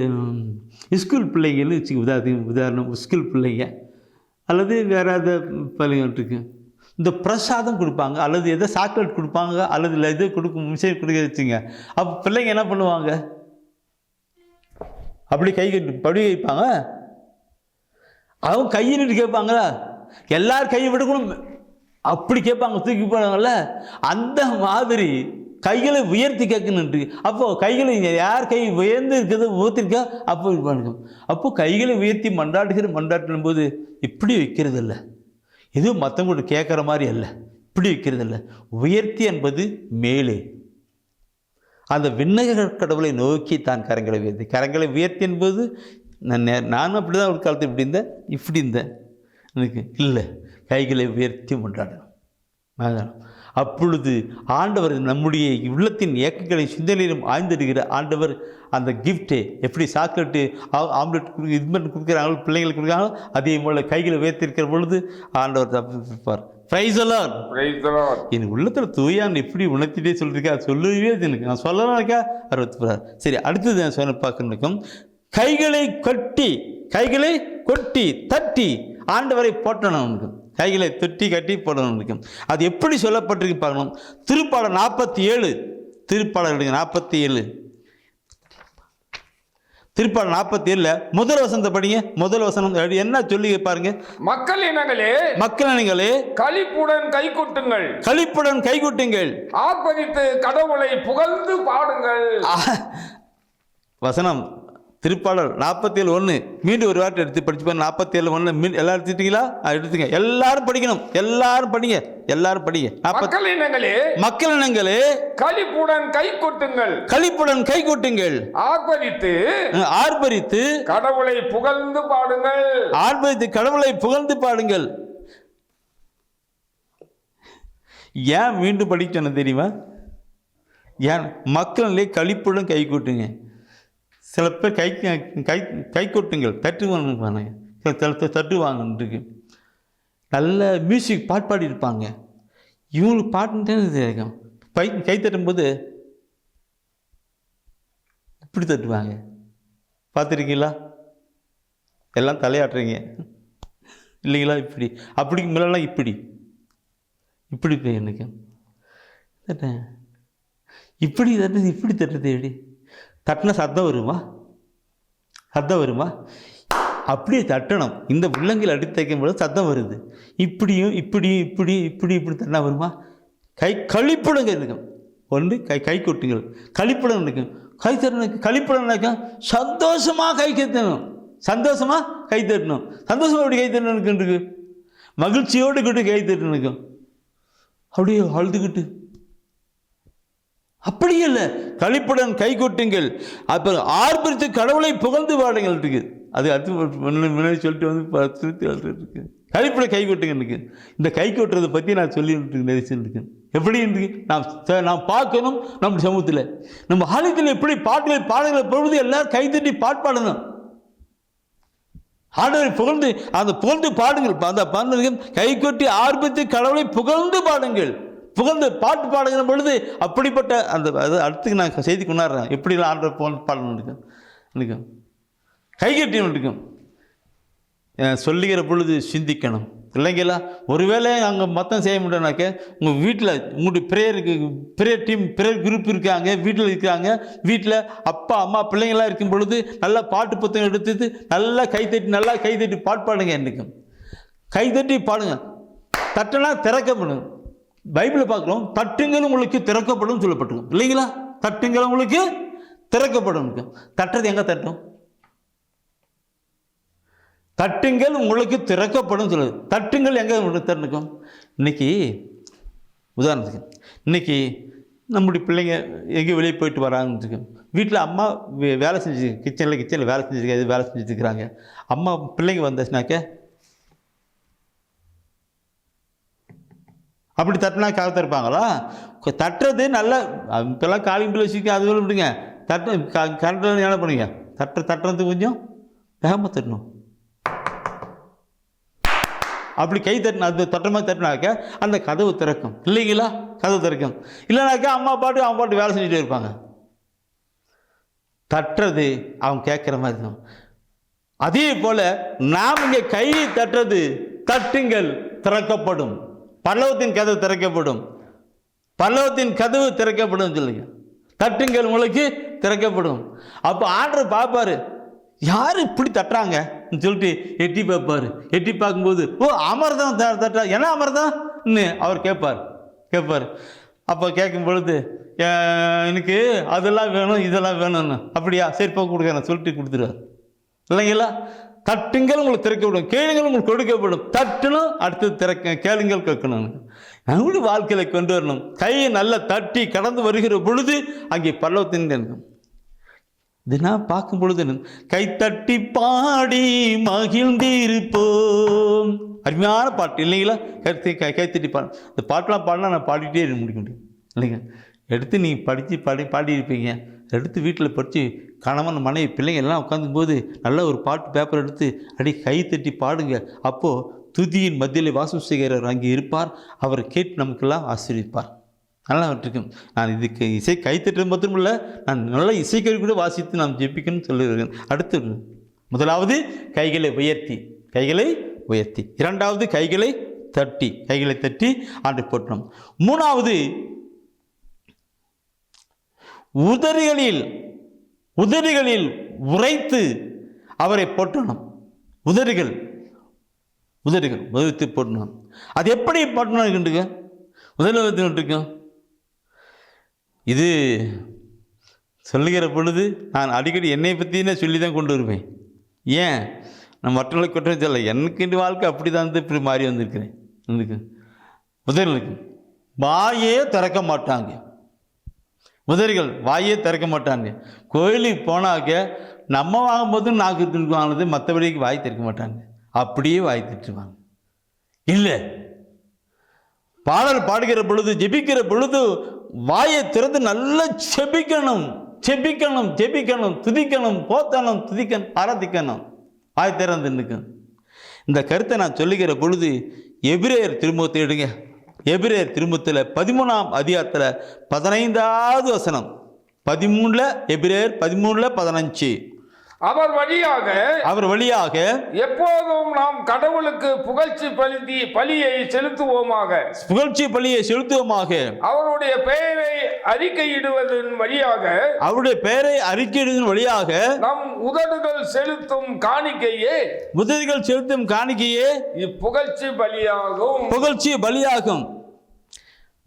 ஸ்கூல் பிள்ளைங்கன்னு உதாரணம் ஸ்கூல் பிள்ளைங்க அல்லது வேறு ஏதாவது பிள்ளைங்கள்ட்டுருக்கு இந்த பிரசாதம் கொடுப்பாங்க, அல்லது எதோ சாக்லேட் கொடுப்பாங்க, அல்லது இல்லை எதோ மிஷின் கொடுக்க வச்சுங்க. அப்போ பிள்ளைங்க என்ன பண்ணுவாங்க, அப்படி கை கட்டி படி வைப்பாங்க. அவங்க கையிட்டு கேட்பாங்களா, எல்லாரும் கையை விடக்கணும் அப்படி கேட்பாங்க, தூக்கி போனாங்கல்ல, அந்த மாதிரி கைகளை உயர்த்தி கேட்கணுன்ட்டு. அப்போது கைகளை யார் கை உயர்ந்து இருக்கிறது ஊற்றிருக்கா அப்போ பண்ணுங்க. அப்போது கைகளை உயர்த்தி மண்டாட்டுடும் போது இப்படி வைக்கிறது இல்லை, எதுவும் மற்றவங்க கேட்குற மாதிரி அல்ல, இப்படி வைக்கிறது இல்லை. உயர்த்தி என்பது மேலே அந்த விண்ணக கடவுளை நோக்கி தான் கரங்களை உயர்த்தி என்பது நானும் அப்படி தான் ஒரு காலத்தில் இப்படி இருந்தேன் எனக்கு இல்லை, கைகளை உயர்த்தி கொண்டாடணும். அப்பொழுது ஆண்டவர் நம்முடைய உள்ளத்தின் இயக்கங்களை சிந்தனையிலும் ஆய்ந்திடுகிற ஆண்டவர் அந்த கிஃப்டை எப்படி சாக்லேட்டு ஆம்லெட் இது மாதிரி கொடுக்குறாங்களோ, பிள்ளைங்களுக்கு கொடுக்குறாங்களோ, அதே போல் கைகளை உயர்த்திருக்கிற பொழுது ஆண்டவர் தப்பிப்பார். என் உள்ளத்தில் தூயான் எப்படி உணர்த்திட்டே சொல்லியிருக்கா, சொல்லவே எனக்கு நான் சொல்லலாம் இருக்கா 64. சரி, அடுத்தது நான் சொன்ன பார்க்கணும். கைகளை கொட்டி தட்டி ஆண்டவரை போட்டணும். கைகளை தொட்டி கட்டி போடணும். அது எப்படி சொல்லப்பட்டிருக்கு பார்க்கணும். திருப்பாடல் 47 திருப்பாடல் 47 முதல் வசனத்தை படிங்க. முதல் வசனம் என்ன சொல்லி பாருங்க. மக்கள் இனங்களே களிப்புடன் கைகொட்டுங்கள், ஆர்ப்பரித்து கடவுளை புகழ்ந்து பாடுங்கள். வசனம் திருப்பாடல் 47:1 மீண்டும் ஒரு வார்த்தை எடுத்து படிச்சு பாருங்க. 47:1 எல்லாரும் எடுத்துட்டீங்களா? எடுத்துங்க, எல்லாரும் படிக்கணும், எல்லாரும் படிங்க. மக்கள் இனங்களே களிப்புடன் கைகொட்டுங்கள், ஆர்ப்பரித்து கடவுளை புகழ்ந்து பாடுங்கள். ஏன் மீண்டும் படிக்கணும் தெரியுமா? ஏன் மக்களிலே களிப்புடன் கைகொட்டுங்க. சில பேர் கை கொட்டுங்கள், தட்டுவாங்க. நல்ல மியூசிக் பாட்டு பாடியிருப்பாங்க, இவங்களுக்கு பாட்டுன்னு கை தட்டும்போது இப்படி தட்டுவாங்க. பார்த்துருக்கீங்களா? எல்லாம் தலையாட்டுறீங்க இல்லைங்களா? அப்படி மேலாம் இப்படி எனக்கு தட்டேன், இப்படி தட்டுறது எப்படி தட்டினா சத்தம் வருமா? அப்படியே தட்டணும். இந்த உள்ளங்கள் அடி தைக்கும் போது சத்தம் வருது. இப்படி தட்டினா வருமா? களிப்புடன் இருக்கும். ஒன்று கை கொட்டுங்கள், களிப்புடன் இருக்கும். கை தட்டணும், களிப்புடன் இருக்கும். சந்தோஷமாக கை தட்டணும். சந்தோஷமாக எப்படி கை தட்டணும் இருக்கு? மகிழ்ச்சியோடு கிட்டு கை தட்டணும் இருக்கும். அப்படியே அழுதுகிட்டு அப்படி இல்லை, களிப்புடன் கை கொட்டுங்கள், அப்புறம் ஆர்ப்பரித்து கடவுளை புகழ்ந்து பாடுங்கள் இருக்கு. அது அடுத்து முன்னாடி சொல்லிட்டு இருக்கு. களிப்புடன் கை கொட்டுங்க இருக்கு. இந்த கை கொட்டுறதை பற்றி நான் சொல்லிட்டு எப்படி இருக்கு நாம் பார்க்கணும். நம்ம சமூகத்தில் நம்ம ஆலயத்தில் எப்படி பாடல்களை பொழுது எல்லாரும் கைத்தட்டி பாடணும். ஆண்டவரை புகழ்ந்து அந்த புகழ்ந்து பாடுங்கள். அந்த பாடுங்கள் கை கொட்டி ஆர்ப்பரித்து கடவுளை புகழ்ந்து பாடுங்கள். புகழ்ந்து பாட்டு பாடுகிற பொழுது அப்படிப்பட்ட அந்த அது அடுத்துக்கு நான் செய்தி கொண்டாடுறேன். எப்படிலாம் ஆண்டவர் புகழ்ந்து பாடணும் இருக்கும் கை கட்டி இருக்கும். சொல்லுகிற பொழுது சிந்திக்கணும் இல்லைங்களா? ஒருவேளை அங்கே மொத்தம் செய்ய முடியலனாக்க உங்கள் வீட்டில் உங்களுடைய ப்ரேயர் டீம் ப்ரேயர் குரூப் இருக்காங்க, வீட்டில் இருக்கிறாங்க. வீட்டில் அப்பா அம்மா பிள்ளைங்களாம் இருக்கும் பொழுது நல்லா பாட்டு புத்தகம் எடுத்து நல்லா கைத்தட்டி பாட்டு பாடுங்க. என்றைக்கும் கைத்தட்டி பாடுங்க. தட்டனா திறக்கப்படும். பைபிளில் பார்க்குறோம், தட்டுங்கள் உங்களுக்கு திறக்கப்படும் சொல்லப்பட்டிருக்கும் இல்லைங்களா? தட்டுங்கள் உங்களுக்கு திறக்கப்படும். தட்டுறது எங்கே தட்டும்? தட்டுங்கள் உங்களுக்கு திறக்கப்படும் சொல்லுது. தட்டுங்கள் எங்கே உங்களுக்கு திறக்கும்? இன்னைக்கு உதாரணத்துக்கு இன்னைக்கு நம்முடைய பிள்ளைங்க எங்கேயும் வெளியே போயிட்டு வராங்க. வீட்டில் அம்மா வேலை செஞ்சு கிச்சனில் வேலை செஞ்சுருக்காங்க, வேலை செஞ்சுருக்கிறாங்க. அம்மா பிள்ளைங்க வந்தாச்சுனாக்க அப்படி தட்டினா காக்க திறப்பாங்களா? தட்டுறது நல்லா இப்போல்லாம் காலிங் பில் வச்சுக்க அது விடுங்க. தட்டு கரெக்டாக என்ன பண்ணுங்க? தட்டுறது கொஞ்சம் வேகமாக தட்டணும். அப்படி கை தட்டினா அது தட்டமாக தட்டினாக்க அந்த கதவு திறக்கும் இல்லைங்களா? கதவு திறக்கும். இல்லைனாக்கா அவன் பாட்டு வேலை செஞ்சுட்டே இருப்பாங்க. தட்டுறது அவன் கேட்குற மாதிரி இருக்கும். அதே போல் நாம் இங்கே கையை தட்டுறது, தட்டுங்கள் திறக்கப்படும், பல்லவத்தின் கதவு திறக்கப்படும், பல்லவத்தின் கதவு திறக்கப்படும் சொல்லுங்க. தட்டுங்கள் உங்களுக்கு திறக்கப்படும். அப்போ ஆண்டவர் பார்ப்பாரு, யார் இப்படி தட்டுறாங்க சொல்லிட்டு எட்டி பார்ப்பார். எட்டி பார்க்கும்போது அமர்தம் தட்டுறா, என்ன அமர்தம்னு அவர் கேட்பார். அப்போ கேட்கும் பொழுது எனக்கு அதெல்லாம் வேணும் இதெல்லாம் வேணும்னு, அப்படியா சரி போக கொடுக்குறேன் சொல்லிட்டு கொடுத்துருவார் இல்லைங்களா? தட்டுங்கள் உங்களுக்கு திறக்கப்படும், கேளுங்கள் உங்களுக்கு கொடுக்கப்படும். தட்டணும், அடுத்து கேளுங்கள் கேட்கணும். நம்மளுடைய வாழ்க்கையில கொண்டு வரணும். கையை நல்லா தட்டி கடந்து வருகிற பொழுது அங்கே பல்லவத்தின் இருக்கும். இது நான் பார்க்கும் பொழுது கைத்தட்டி பாடி மகிழ்ந்திருப்போம். அருமையான பாட்டு இல்லைங்களா? கைத்தட்டி பாடு. இந்த பாட்டெலாம் பாடினா நான் பாடிட்டே முடிக்க முடியும் இல்லைங்க? எடுத்து நீங்கள் பாடியிருப்பீங்க. எடுத்து வீட்டில் படித்து கணவன் மனைவி பிள்ளைங்க எல்லாம் உட்காந்துக்கும் போது நல்ல ஒரு பாட்டு பேப்பர் எடுத்து கைத்தட்டி பாடுங்க. அப்போது துதியின் மத்தியில் வாசம் செய்கிறவர் அங்கே இருப்பார். அவர் கேட்டு நமக்கெல்லாம் ஆசீர்வதிப்பார். நல்லா இருக்கும். நான் இதுக்கு இசை கைத்தட்டுறது மட்டும் இல்லை, நான் நல்ல இசைக்கருவி கூட வாசித்து நாம் ஜெபிக்கணும்னு சொல்லியிருக்கேன். அடுத்து முதலாவது கைகளை உயர்த்தி, இரண்டாவது கைகளை தட்டி ஆண்டு போற்றணும். மூணாவது உதடுகளில் உரைத்து அவரை போற்றணும். உதடுகள் உதவித்து போற்றணும். அது எப்படி போற்றணும்? முதல்ல இது சொல்லுகிற பொழுது நான் அடிக்கடி என்னை பற்றினே சொல்லி தான் கொண்டு வருவேன். ஏன் நான் மற்றவர்களுக்கு குற்றம் சொல்ல, எனக்கு இந்த வாழ்க்கை அப்படி தான் இப்படி மாறி வந்திருக்கிறேன். முதல்களுக்கு வாயே திறக்க மாட்டாங்க. முதல்கள் வாயே திறக்க மாட்டாங்க. கோயிலுக்கு போனாக்க நம்ம வாங்கும்போது நாக்கு திட்டுவானது, மற்றபடிக்கு வாய் திறக்க மாட்டாங்க. அப்படியே வாய் திட்டுவாங்க. இல்லை, பாடல் பாடுகிற பொழுது ஜெபிக்கிற பொழுது வாயை திறந்து நல்லா செபிக்கணும், துதிக்கணும், போத்தணும், ஆராதிக்கணும். வாய் திறந்து நிற்கணும். இந்த கருத்தை நான் சொல்லுகிற பொழுது எபிரேயர் திருமுகத்தை எடுங்க. எபிரேயர் திருமுகத்தில் 13ஆம் அதிகாரத்தில் 15வது வசனம். 13 எபிரேயர் 13:15. அவர் வழியாக எப்போதும் நாம் கடவுளுக்கு புகழ்ச்சி பலியை செலுத்துவோமாக. அவருடைய பெயரை அறிக்கையிடுவதன் வழியாக நம் உதடுகள் செலுத்தும் காணிக்கையே இப்புகழ்ச்சி பலியாகும்.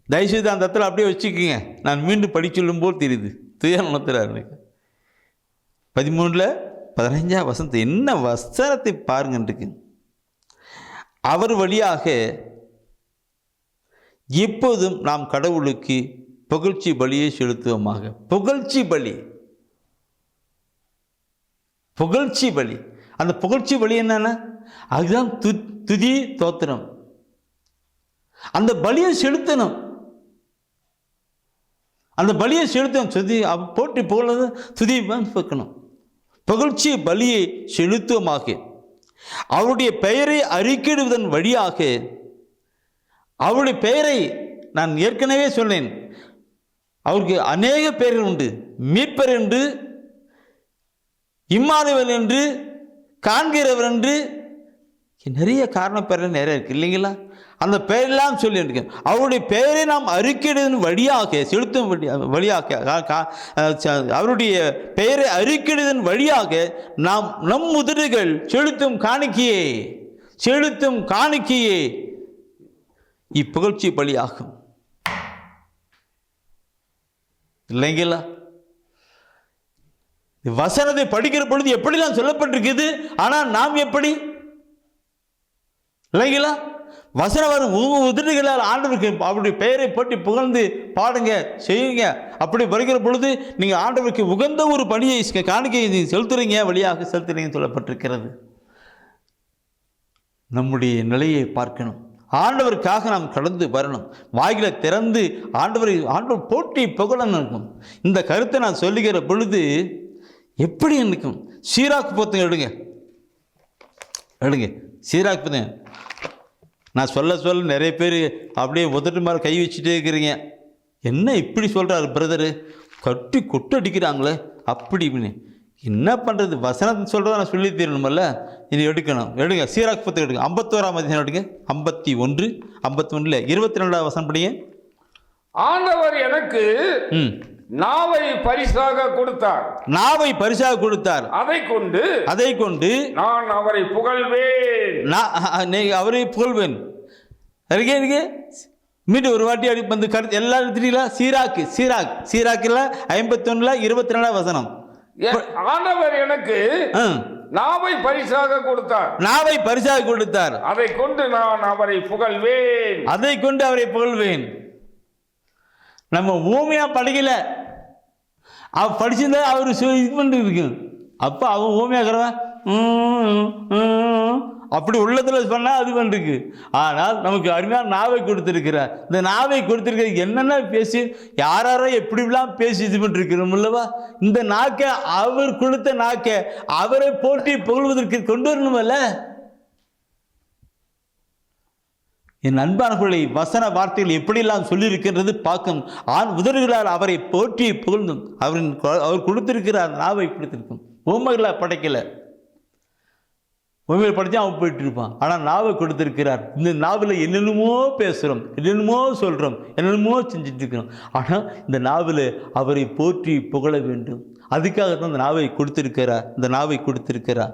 தயவுசெய்து அந்த இடத்துல அப்படியே வச்சுக்கோங்க. நான் மீண்டும் படிச்சொல்லும் போல் தெரியுது. துயரத்தில் 13:15 வசனத்தை என்ன வசனத்தை பாருங்க. அவர் வழியாக எப்போதும் நாம் கடவுளுக்கு புகழ்ச்சி பலியை செலுத்துவோமாக. புகழ்ச்சி பலி. அந்த புகழ்ச்சி பலி என்னன்னா அதுதான் துதி தோத்திரம். அந்த பலியை செலுத்தணும். துதி போட்டி புகழது துதி வைக்கணும். புகழ்ச்சி பலியை செலுத்துவமாக அவருடைய பெயரை அறிக்கையிடுவதன் வழியாக, அவருடைய பெயரை நான் ஏற்கனவே சொன்னேன், அவருக்கு அநேக பெயர்கள் உண்டு. மீட்பர் என்று, இம்மானுவேல் என்று, காண்கிறவர் என்று, நிறைய காரண பெயர்கள் நிறைய இருக்கு இல்லைங்களா? அந்த பெயரெல்லாம் சொல்லி இருக்கேன். அவருடைய பெயரை நாம் அறிக்கையிடுவதன் வழியாக, செலுத்தும் வழியாக, அவருடைய பெயரை அறிக்கையிடுவதன் வழியாக நாம் நம் உதடுகள் செலுத்தும் காணிக்கையே இப்புகழ்ச்சி பலியாகும் இல்லைங்களா? வசனத்தை படிக்கிற பொழுது எப்படிலாம் சொல்லப்பட்டிருக்குது, ஆனால் நாம் எப்படி இல்லைங்களா? வசனம் வரும் உதடுகளால் ஆண்டவருக்கு அவருடைய பெயரை போட்டு புகழ்ந்து பாடுங்க, செய்யுங்க. அப்படி வருகிற பொழுது நீங்கள் ஆண்டவருக்கு உகந்த ஒரு பணியை காணிக்கையை செலுத்துறீங்க, வழியாக செலுத்துறீங்கன்னு சொல்லப்பட்டிருக்கிறது. நம்முடைய நிலையை பார்க்கணும். ஆண்டவருக்காக நாம் கடந்து வரணும். வாயில திறந்து ஆண்டவர் போட்டி புகழன்னு இருக்கும். இந்த கருத்தை நான் சொல்லுகிற பொழுது எப்படி இருக்கும்? சீராக்கு புத்தகம் எடுங்க. சீராக்கு புத்தகம் நான் சொல்ல நிறைய பேர் அப்படியே உதட்டு மேலே கை வச்சுட்டே இருக்கிறீங்க. என்ன இப்படி சொல்கிறாரு பிரதரு, கட்டி கொட்டு அடிக்கிறாங்களே அப்படி இப்படின்னு. என்ன பண்ணுறது? வசனத்தை சொல்கிறத நான் சொல்லி தரணுமல்ல. இனி எடுங்க. சீராக்கு புத்தகம் எடுங்க. 51ஆம் அதிகாரம் எடுங்க. 51, 51 22ஆவது வசனம் படிங்க. ஆண்டவர் எனக்கு நாவை பரிசாக கொடுத்தார். அதை கொண்டு நான் அவரை புகழ்வேன். மீண்டும் ஒரு வாட்டி அடி வந்து கருத்து எல்லாரும் எடுத்துட்டீங்களா? சீராக்கில் 51 22 வசனம். ஆண்டவர் எனக்கு நாவை பரிசாக கொடுத்தார். அதை கொண்டு நான் அவரை புகழ்வேன். நம்ம ஊமையா படிக்கல, அவ படிச்சிருந்தா அவர் இது பண்ணிட்டு இருக்கு. அப்போ அவன் ஊமையாகிறவன் அப்படி உள்ளத்தில் சொன்னால் அது பண்ணிருக்கு. ஆனால் நமக்கு அருமையான நாவை கொடுத்துருக்கிறார். இந்த நாவை கொடுத்துருக்கிறது என்னென்ன பேசி யாரோ எப்படிலாம் பேசி இது பண்ணிருக்கிறோம் இல்லவா? இந்த நாக்கை, அவர் கொடுத்த நாக்கை அவரை போட்டி புகழ்வதற்கு கொண்டு வரணுமல்ல. என் அன்பானவர்களை, வசன வார்த்தைகள் எப்படியெல்லாம் சொல்லியிருக்கின்றது பார்க்கணும். உதடுகளால் அவரை போற்றி புகழ்ந்தும் அவர் கொடுத்திருக்கிறார். நாவை கொடுத்திருக்கும். உண்மைகளாக படைக்கல, உண்மையில் படித்தா அவன் போயிட்டு இருப்பான். ஆனால் நாவை கொடுத்திருக்கிறார். இந்த நாவில் என்னென்னமோ பேசுகிறோம், என்னென்னமோ சொல்கிறோம், என்னென்னமோ செஞ்சுட்டு இருக்கிறோம். ஆனால் இந்த நாவில் அவரை போற்றி புகழ வேண்டும். அதுக்காகத்தான் இந்த நாவை கொடுத்திருக்கிறார்.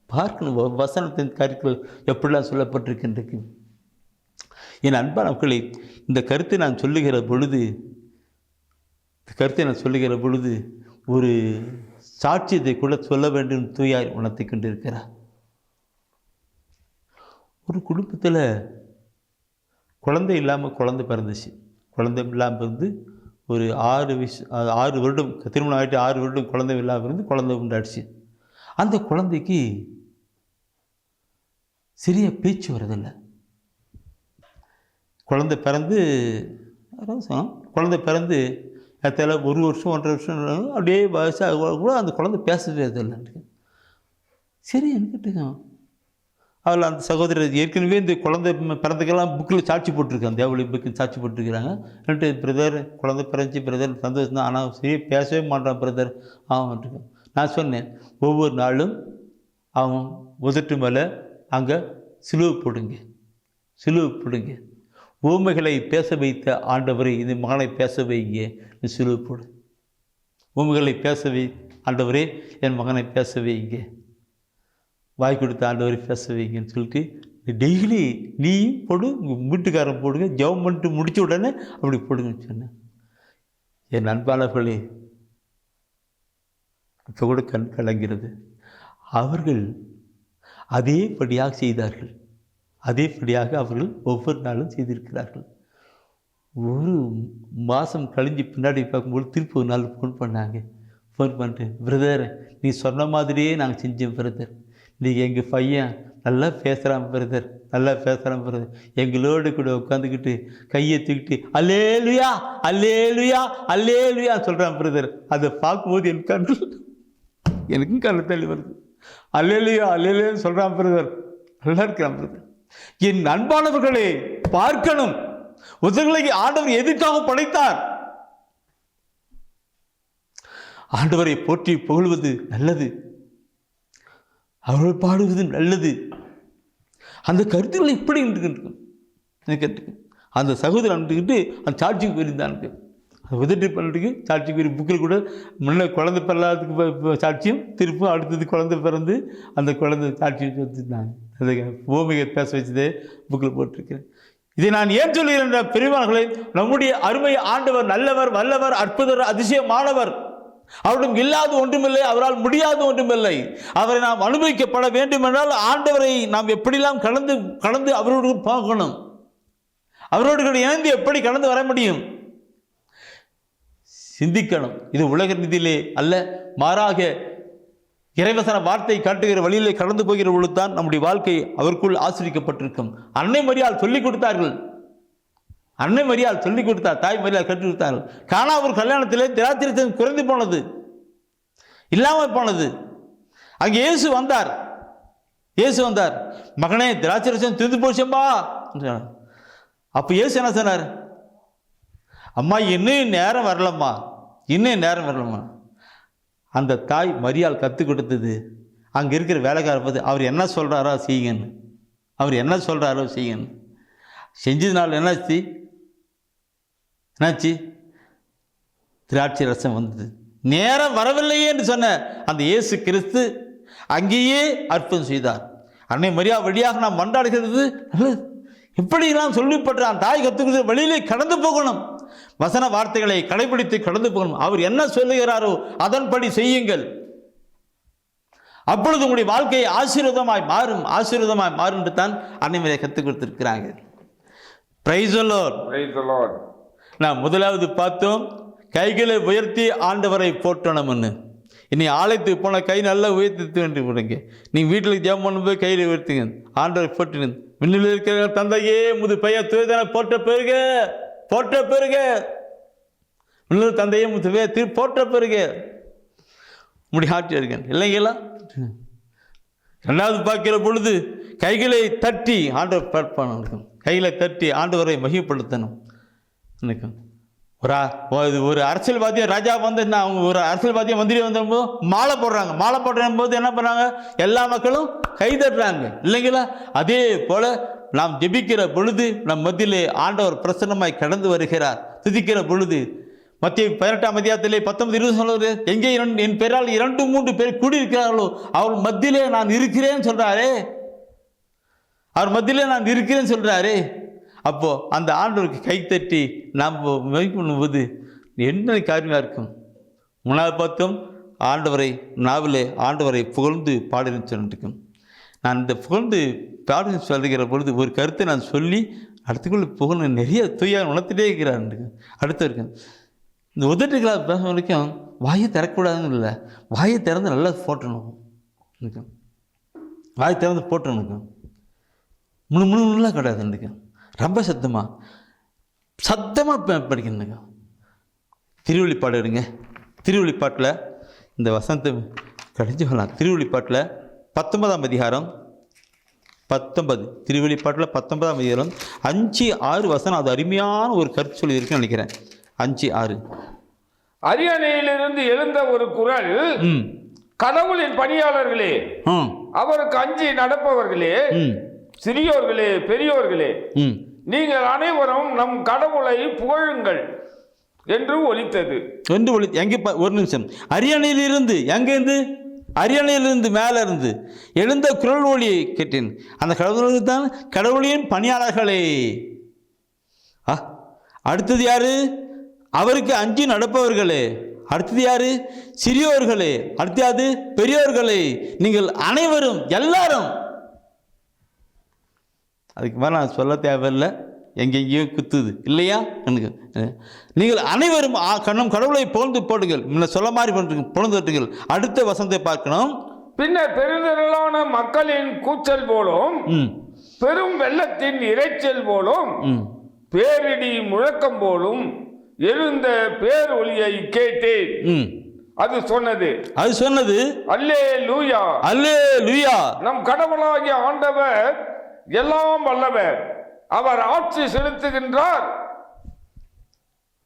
பார்க்கணும் வசனத்தின் கருத்துக்கள் எப்படிலாம் சொல்லப்பட்டிருக்கின்றது. என் அன்பான மக்களை, இந்த கருத்தை நான் சொல்லுகிற பொழுது ஒரு சாட்சியத்தை கூட சொல்ல வேண்டும் தூயாய் உணர்த்தி கொண்டிருக்கிறார். ஒரு குடும்பத்தில் குழந்தை இல்லாமல் குழந்தை பிறந்துச்சு. ஒரு 6 வருடம் திருமணம் ஆகிட்டு 6 வருடம் குழந்தை இல்லாமல் இருந்து குழந்தை உண்டாடுச்சு. அந்த குழந்தைக்கு சரியா பேச்சு வரதில்லை. குழந்தை பிறந்து எத்தால 1 வருஷம் 1.5 வருஷம் அப்படியே வயசாக கூட அந்த குழந்தை பேசவே இல்லை. சரி என்கிட்ட அதில் அந்த சகோதரர் ஏற்கனவே இந்த குழந்தை பிறந்துக்கெல்லாம் புக்கில் சாட்சி போட்டிருக்காங்க, தேவலி புக்கில் சாட்சி போட்டிருக்கிறாங்க. ரெண்டு பிரதர் குழந்தை பிறந்துச்சு பிரதர், சந்தோஷம் தான், ஆனால் சரியாக பேசவே மாட்டான் பிரதர் அவன்ட்டுருக்கான். நான் சொன்னேன், ஒவ்வொரு நாளும் அவன் உதட்டு மேலே அங்கே சிலுவை போடுங்க. ஊமைகளை பேச வைத்த ஆண்டவரை இந்த மகனை பேச வைங்க, நீ சிலுவை போடு. ஊமைகளை பேச ஆண்டவரே என் மகனை பேச வைங்க, வாய் கொடுத்த ஆண்டவரை பேச வைங்கன்னு சொல்லிட்டு டெய்லி நீயும் போடு, உங்கள் வீட்டுக்காரன் போடுங்க, ஜெபம் பண்ணிட்டு முடித்த உடனே அப்படி போடுங்கன்னு சொன்னேன். என் அன்பாளர்களே, இப்போ கூட கண் கலங்கிறது. அவர்கள் அதேபடியாக செய்தார்கள், அதேபடியாக அவர்கள் ஒவ்வொரு நாளும் செய்திருக்கிறார்கள். ஒரு மாதம் கழிஞ்சு பின்னாடி பார்க்கும்போது திருப்பி ஒரு நாள் ஃபோன் பண்ணிட்டு, பிரதர் நீ சொன்ன மாதிரியே நாங்கள் செஞ்சோம் பிரதர், இன்றைக்கி எங்கள் பையன் நல்லா பேசுகிறான் பிரதர், எங்களோடு கூட உட்காந்துக்கிட்டு கையை தூக்கிட்டு அல்லேலுயா அல்லேலுயா அல்லேலுயா சொல்கிறான் பிரதர். அதை பார்க்கும்போது எனக்கும் கண்ணு தள்ளி வருது. அல்லேலூயா அல்லேலூயா சொல்கிறான் பிரதர். நல்லா இருக்கிறான் பிரதர். என் அன்பானவர்களே, பார்க்கணும் உங்களை ஆண்டவர் எதுக்காக படைத்தார். ஆண்டவரை போற்றி புகழ்வது நல்லது, அவர்கள் பாடுவது நல்லது. அந்த கருத்துக்கள் இப்படி கேட்டு அந்த சகோதரன் அனுப்பிக்கிட்டு அந்த சாட்சிக்கு போயிருந்தானுக்கு அது உதட்டி பண்ணுறதுக்கு சாட்சிக்கு போய் புக்கில் கூட முன்ன குழந்தை பிறலாததுக்கு சாட்சியம், திருப்பும் அடுத்தது குழந்தை பிறந்து அந்த குழந்தை சாட்சி வச்சுருந்தாங்க. அதை பூமியை பேச வச்சதே புக்கில் போட்டிருக்கிறேன். இதை நான் ஏன் சொல்கிறேன் பெரியவர்களே, நம்முடைய அருமை ஆண்டவர் நல்லவர், வல்லவர், அற்புதர், அதிசயமானவர். அவரிடம் இல்லாத ஒன்றுமில்லை, அவரால் முடியாத ஒன்றுமில்லை. அவரை நாம் அனுபவிக்கப்பட வேண்டும் என்றால் ஆண்டவரை நாம் எப்படிலாம் கடந்து அவரோடு பார்க்கணும், அவரோடு இணைந்து எப்படி கடந்து வர முடியும் சிந்திக்கணும். இது உலக நிதியிலே அல்ல, மாறாக இறைவசன வார்த்தை காட்டுகிற வழியிலே கடந்து போகிற பொழுதுதான் நம்முடைய வாழ்க்கை அவருக்குள் ஆசிரிக்கப்பட்டிருக்கும். அன்னை மரியாள் சொல்லிக் கொடுத்தார்கள், அன்னை மரியாள் சொல்லிக் கொடுத்தார், தாய் மரியாள் கற்றுக் கொடுத்தார்கள். காணா ஒரு கல்யாணத்திலே திராட்சரசம் குறைந்து போனது, இல்லாமல் போனது. அங்கே இயேசு வந்தார், மகனே திராட்சரசம் திருந்து போச்சம்பா. அப்போ இயேசு என்ன சொன்னார்? அம்மா இன்னும் நேரம் வரலம்மா, அந்த தாய் மரியாள் கற்றுக் கொடுத்தது அங்கே இருக்கிற வேலைக்கார பார்த்து அவர் என்ன சொல்கிறாரோ செய்யுங்கன்னு, செஞ்சதுனால என்னாச்சு திராட்சை ரசம் வந்தது. நேரம் வரவில்லையே என்று சொன்ன அந்த இயேசு கிறிஸ்து அங்கேயே அற்புதம் செய்தார். அன்னை மரியா வழியாக நாம் மன்றாடுகிறது நல்லது. இப்படி நாம் சொல்லிப்பட்டான் தாய் கற்றுக்கிற வழியிலே கடந்து போகணும், வசன வார்த்தைகளை கடைபிடித்து கடந்து போகணும். அவர் என்ன சொல்லுகிறாரோ அதன்படி செய்யுங்கள், அப்பொழுது உங்களுடைய வாழ்க்கை ஆசீர்வாதமாய் மாறும் என்று தான் அன்னை மரியா கற்றுக் கொடுத்திருக்கிறாங்க. Praise the Lord. நான் முதலாவது பார்த்தோம், கைகளை உயர்த்தி ஆண்டவரை போற்றணும்னு. இனி ஆலயத்துக்கு போன கை நல்லா உயர்த்தி வேண்டி போடுங்க. நீங்கள் வீட்டில் ஜெபம் பண்ணும்போது கையில் உயர்த்துங்க, ஆண்டவரை போட்டு விண்ணில் இருக்கிற தந்தையே முது பெயர் தூயதென போற்ற பெருக, விண்ணில் தந்தையே முது பெயர் போற்ற பெருக முடி ஆட்சி இருக்கேன் இல்லைங்களா. ரெண்டாவது பார்க்கிற பொழுது கைகளை தட்டி ஆண்டவர் பார்ப்பான, கைகளை தட்டி ஆண்டவரை மகிமைப்படுத்தணும். ஒரு அரசியல்வாதியம் ராஜா வந்து அவங்க ஒரு அரசியல்வாதியம் மந்திரி வந்தபோது மாலை போடுற போது என்ன பண்ணாங்க, எல்லா மக்களும் கை தட்டுறாங்க இல்லைங்களா. அதே போல நாம் ஜெபிக்கிற பொழுது நம் மத்தியிலே ஆண்டவர் பிரசன்னமாய் கடந்து வருகிறார். துதிக்கிற பொழுது மத்திய 18ஆம் அதிகாரத்திலே 19-20 சொல்றது, எங்கே என் பேரால் 2-3 பேர் கூடியிருக்கிறார்களோ அவர் மத்தியிலே நான் இருக்கிறேன்னு சொல்றாரே, அப்போ அந்த ஆண்டவருக்கு கைத்தட்டி நாம் பண்ணும்போது என்ன காரியமாக இருக்கும். முன்னாள் பார்த்தோம் ஆண்டவரை நாவிலே ஆண்டவரை புகழ்ந்து பாடுன்னு சொல்லிட்டுருக்கேன். நான் இந்த புகழ்ந்து பாடுன்னு சொல்லுகிற பொழுது ஒரு கருத்தை நான் சொல்லி அடுத்துக்குள்ள புகழ்ந்து நிறைய தூயாக உணர்த்திட்டே இருக்கிறான். அடுத்து இருக்கேன் இந்த உதட்டுகளா பேச வரைக்கும் வாயை திறக்கக்கூடாதுன்னு இல்லை, வாயை திறந்து நல்லா போட்டணும், வாயை திறந்து போட்டணுக்கும் முழுலாம் கிடையாது. ரொம்ப சத்தமாக படிக்கணுங்க. திருவெளிப்பாடு எடுங்க, திருவெளிப்பாட்டில் இந்த வசனத்தை கழிஞ்சு வரலாம். திருவெளிப்பாட்டில் 19ஆம் அதிகாரம் 19, திருவெளிப்பாட்டில் 19ஆம் அதிகாரம் 5-6 வசனம். அது அருமையான ஒரு கருத்து சொல்லி இருக்குன்னு நினைக்கிறேன். 5-6 அரியணையிலிருந்து எழுந்த ஒரு குரல், கடவுளின் பணியாளர்களே, அவருக்கு அஞ்சி நடப்பவர்களே, சிறியோர்களே பெரியோர்களே, நீங்கள் அனைவரும் நம் கடவுளை புகழுங்கள் என்று ஒலித்தது. எங்கே ஒரு நிமிஷம், அரியணையிலிருந்து எங்கேருந்து, அரியணையிலிருந்து மேலே இருந்து எழுந்த குரல் ஒளியை கேட்டேன். அந்த கடவுளுக்கு தான் கடவுளின் பணியாளர்களே. அடுத்தது யாரு? அவருக்கு அஞ்சி நடப்பவர்களே. அடுத்தது யாரு? சிறியோர்களே. அடுத்தது பெரியோர்களே, நீங்கள் அனைவரும் எல்லாரும். அதுக்கு மேலே நான் சொல்ல தேவையில்லை, எங்கெங்கேயோ குத்துது இல்லையா. எனக்கு நீங்கள் அனைவரும் கண்ணும் கடவுளை புகழ்ந்து போடுங்கள், முன்ன சொல்ல மாதிரி புகழ்ந்து போட்டுங்கள். அடுத்த வசனத்தை பார்க்கணும். பின்னர் பெருந்திரளான மக்களின் கூச்சல் போலும், பெரும் வெள்ளத்தின் இரைச்சல் போலும், பேரிடி முழக்கம் போலும் எழுந்த பேர் ஒலியை கேட்டேன். அது சொன்னது அல்லேலூயா, அல்லேலூயா. நம் கடவுளாகிய ஆண்டவர் எல்லாம் வல்லவர், அவர் ஆட்சி செலுத்துகின்றார்.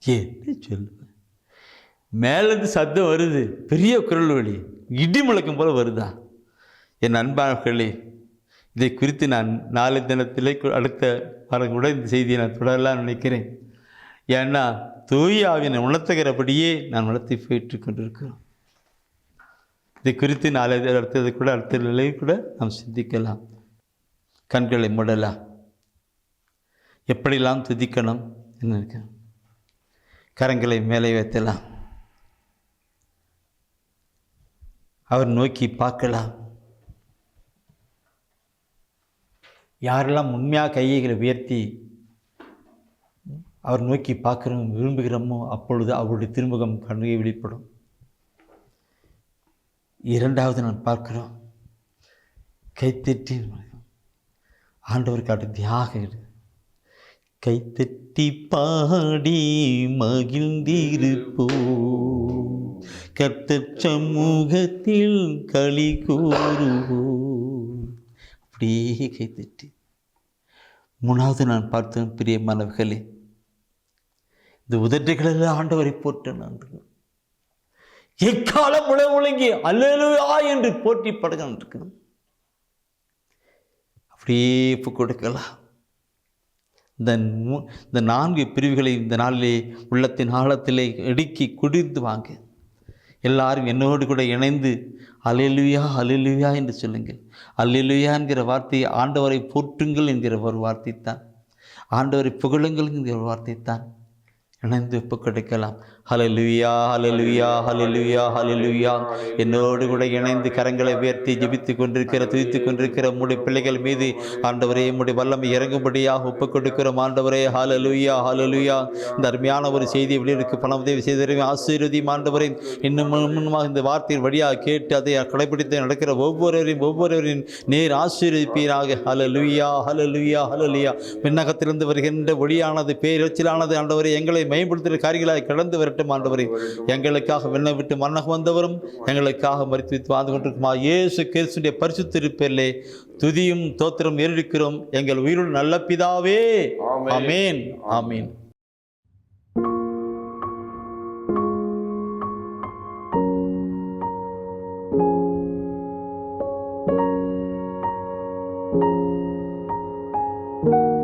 என்ன சொல்லுவேன்? மேலேருந்து சத்தம் வருது, பெரிய குரல் வழி, இடி முழக்கம் போல வருதா? என் அன்பார்களே, இதை குறித்து நான் நாளை தினத்திலே அடுத்த வாரம் கூட இந்த செய்தியை நான் தொடரலாம் நினைக்கிறேன். ஏன்னா தூய ஆவியை உணர்த்துகிறபடியே நான் உணர்த்தி போயிட்டு கொண்டிருக்கிறோம். இதை குறித்து நாளை அடுத்தது கூட அடுத்த நிலையை கூட நாம் சிந்திக்கலாம். கண்களை மூடலாம். எப்படிலாம் துதிக்கணும் என்ன இருக்கு? கரங்களை மேலே வைத்தலாம். அவர் நோக்கி பார்க்கலாம். யாரெல்லாம் உண்மையாக கைகளை உயர்த்தி அவர் நோக்கி பார்க்குறோம் விரும்புகிறோமோ அப்பொழுது அவருடைய திருமுகம் கண்ணுகை வெளிப்படும். இரண்டாவது நான் பார்க்கிறோம், கைத்தட்டி ஆண்டவர் காட்டு தியாக கைத்தட்டி பாடி மகிழ்ந்திருப்போ, கர்த்தர் சமூகத்தில் களி கூறுவோ. அப்படியே கைத்தட்டி. மூணாவது நான் பார்த்தேன், பிரியமானவர்களே, இந்த உதட்டுகளில் ஆண்டவரை போற்றேன். எக்காலம் முழங்கி அல்லேலூயா என்று போற்றி படுகிறான் இருக்கணும். அப்படியே கொடுக்கலாம். இந்த 4 பிரிவுகளை இந்த நாளிலே உள்ளத்தின் ஆழத்திலே இடுக்கி குடிந்து வாங்க. எல்லாரும் என்னோடு கூட இணைந்து அல்லேலூயா அல்லேலூயா என்று சொல்லுங்கள். அல்லேலூயா என்கிற வார்த்தை ஆண்டவரை போற்றுங்கள் என்கிற ஒரு வார்த்தை தான், ஆண்டவரை புகழுங்கள் என்கிற ஒரு வார்த்தை தான். இணைந்து ஒப்புக் கொடுக்கலாம். ஹல்லேலூயா ஹல்லேலூயா ஹல்லேலூயா ஹல்லேலூயா. என்னோடு கூட இணைந்து கரங்களை உயர்த்தி ஜெபித்து கொண்டிருக்கிற துதித்து கொண்டிருக்கிற உம்முடைய பிள்ளைகள் மீது ஆண்டவரே உம்முடைய வல்லமை இறங்கும்படியாக ஒப்புக் கொடுக்கிறோம். ஆண்டவரே ஹல்லேலூயா ஹல்லேலூயா. இந்த அருமையான ஒரு செய்தியை வெளியிற்கு பண உதவி செய்த ஆசீர்வதியும் ஆண்டவரே. இன்னும் முன்னுமாக இந்த வார்த்தையின் வழியாக கேட்டு அதை கடைபிடித்து நடக்கிற ஒவ்வொருவரின் நேர் ஆசீர்வதிப்பீராக. ஹல்லேலூயா ஹல்லேலூயா ஹல்லேலூயா. விண்ணகத்திலிருந்து வருகின்ற ஒளியானது பேரச்சிலானது ஆண்டவரே எங்களை மேம்படுத்துகிற காரியங்களாக கடந்து வரட்டும். ஆண்டவரே, எங்களுக்காக விண்ணை விட்டு மரணம் வந்தவரும் எங்களுக்காக மரித்து வைத்து வாழ்ந்து கொண்டிருக்குமா இயேசு கிறிஸ்துவின் பரிசுத்த திருப்பெயரிலே துதியும் தோத்திரம் ஏறெடுக்கிறோம் எங்கள் உயிருள்ள நல்ல பிதாவே. ஆமென் ஆமென். you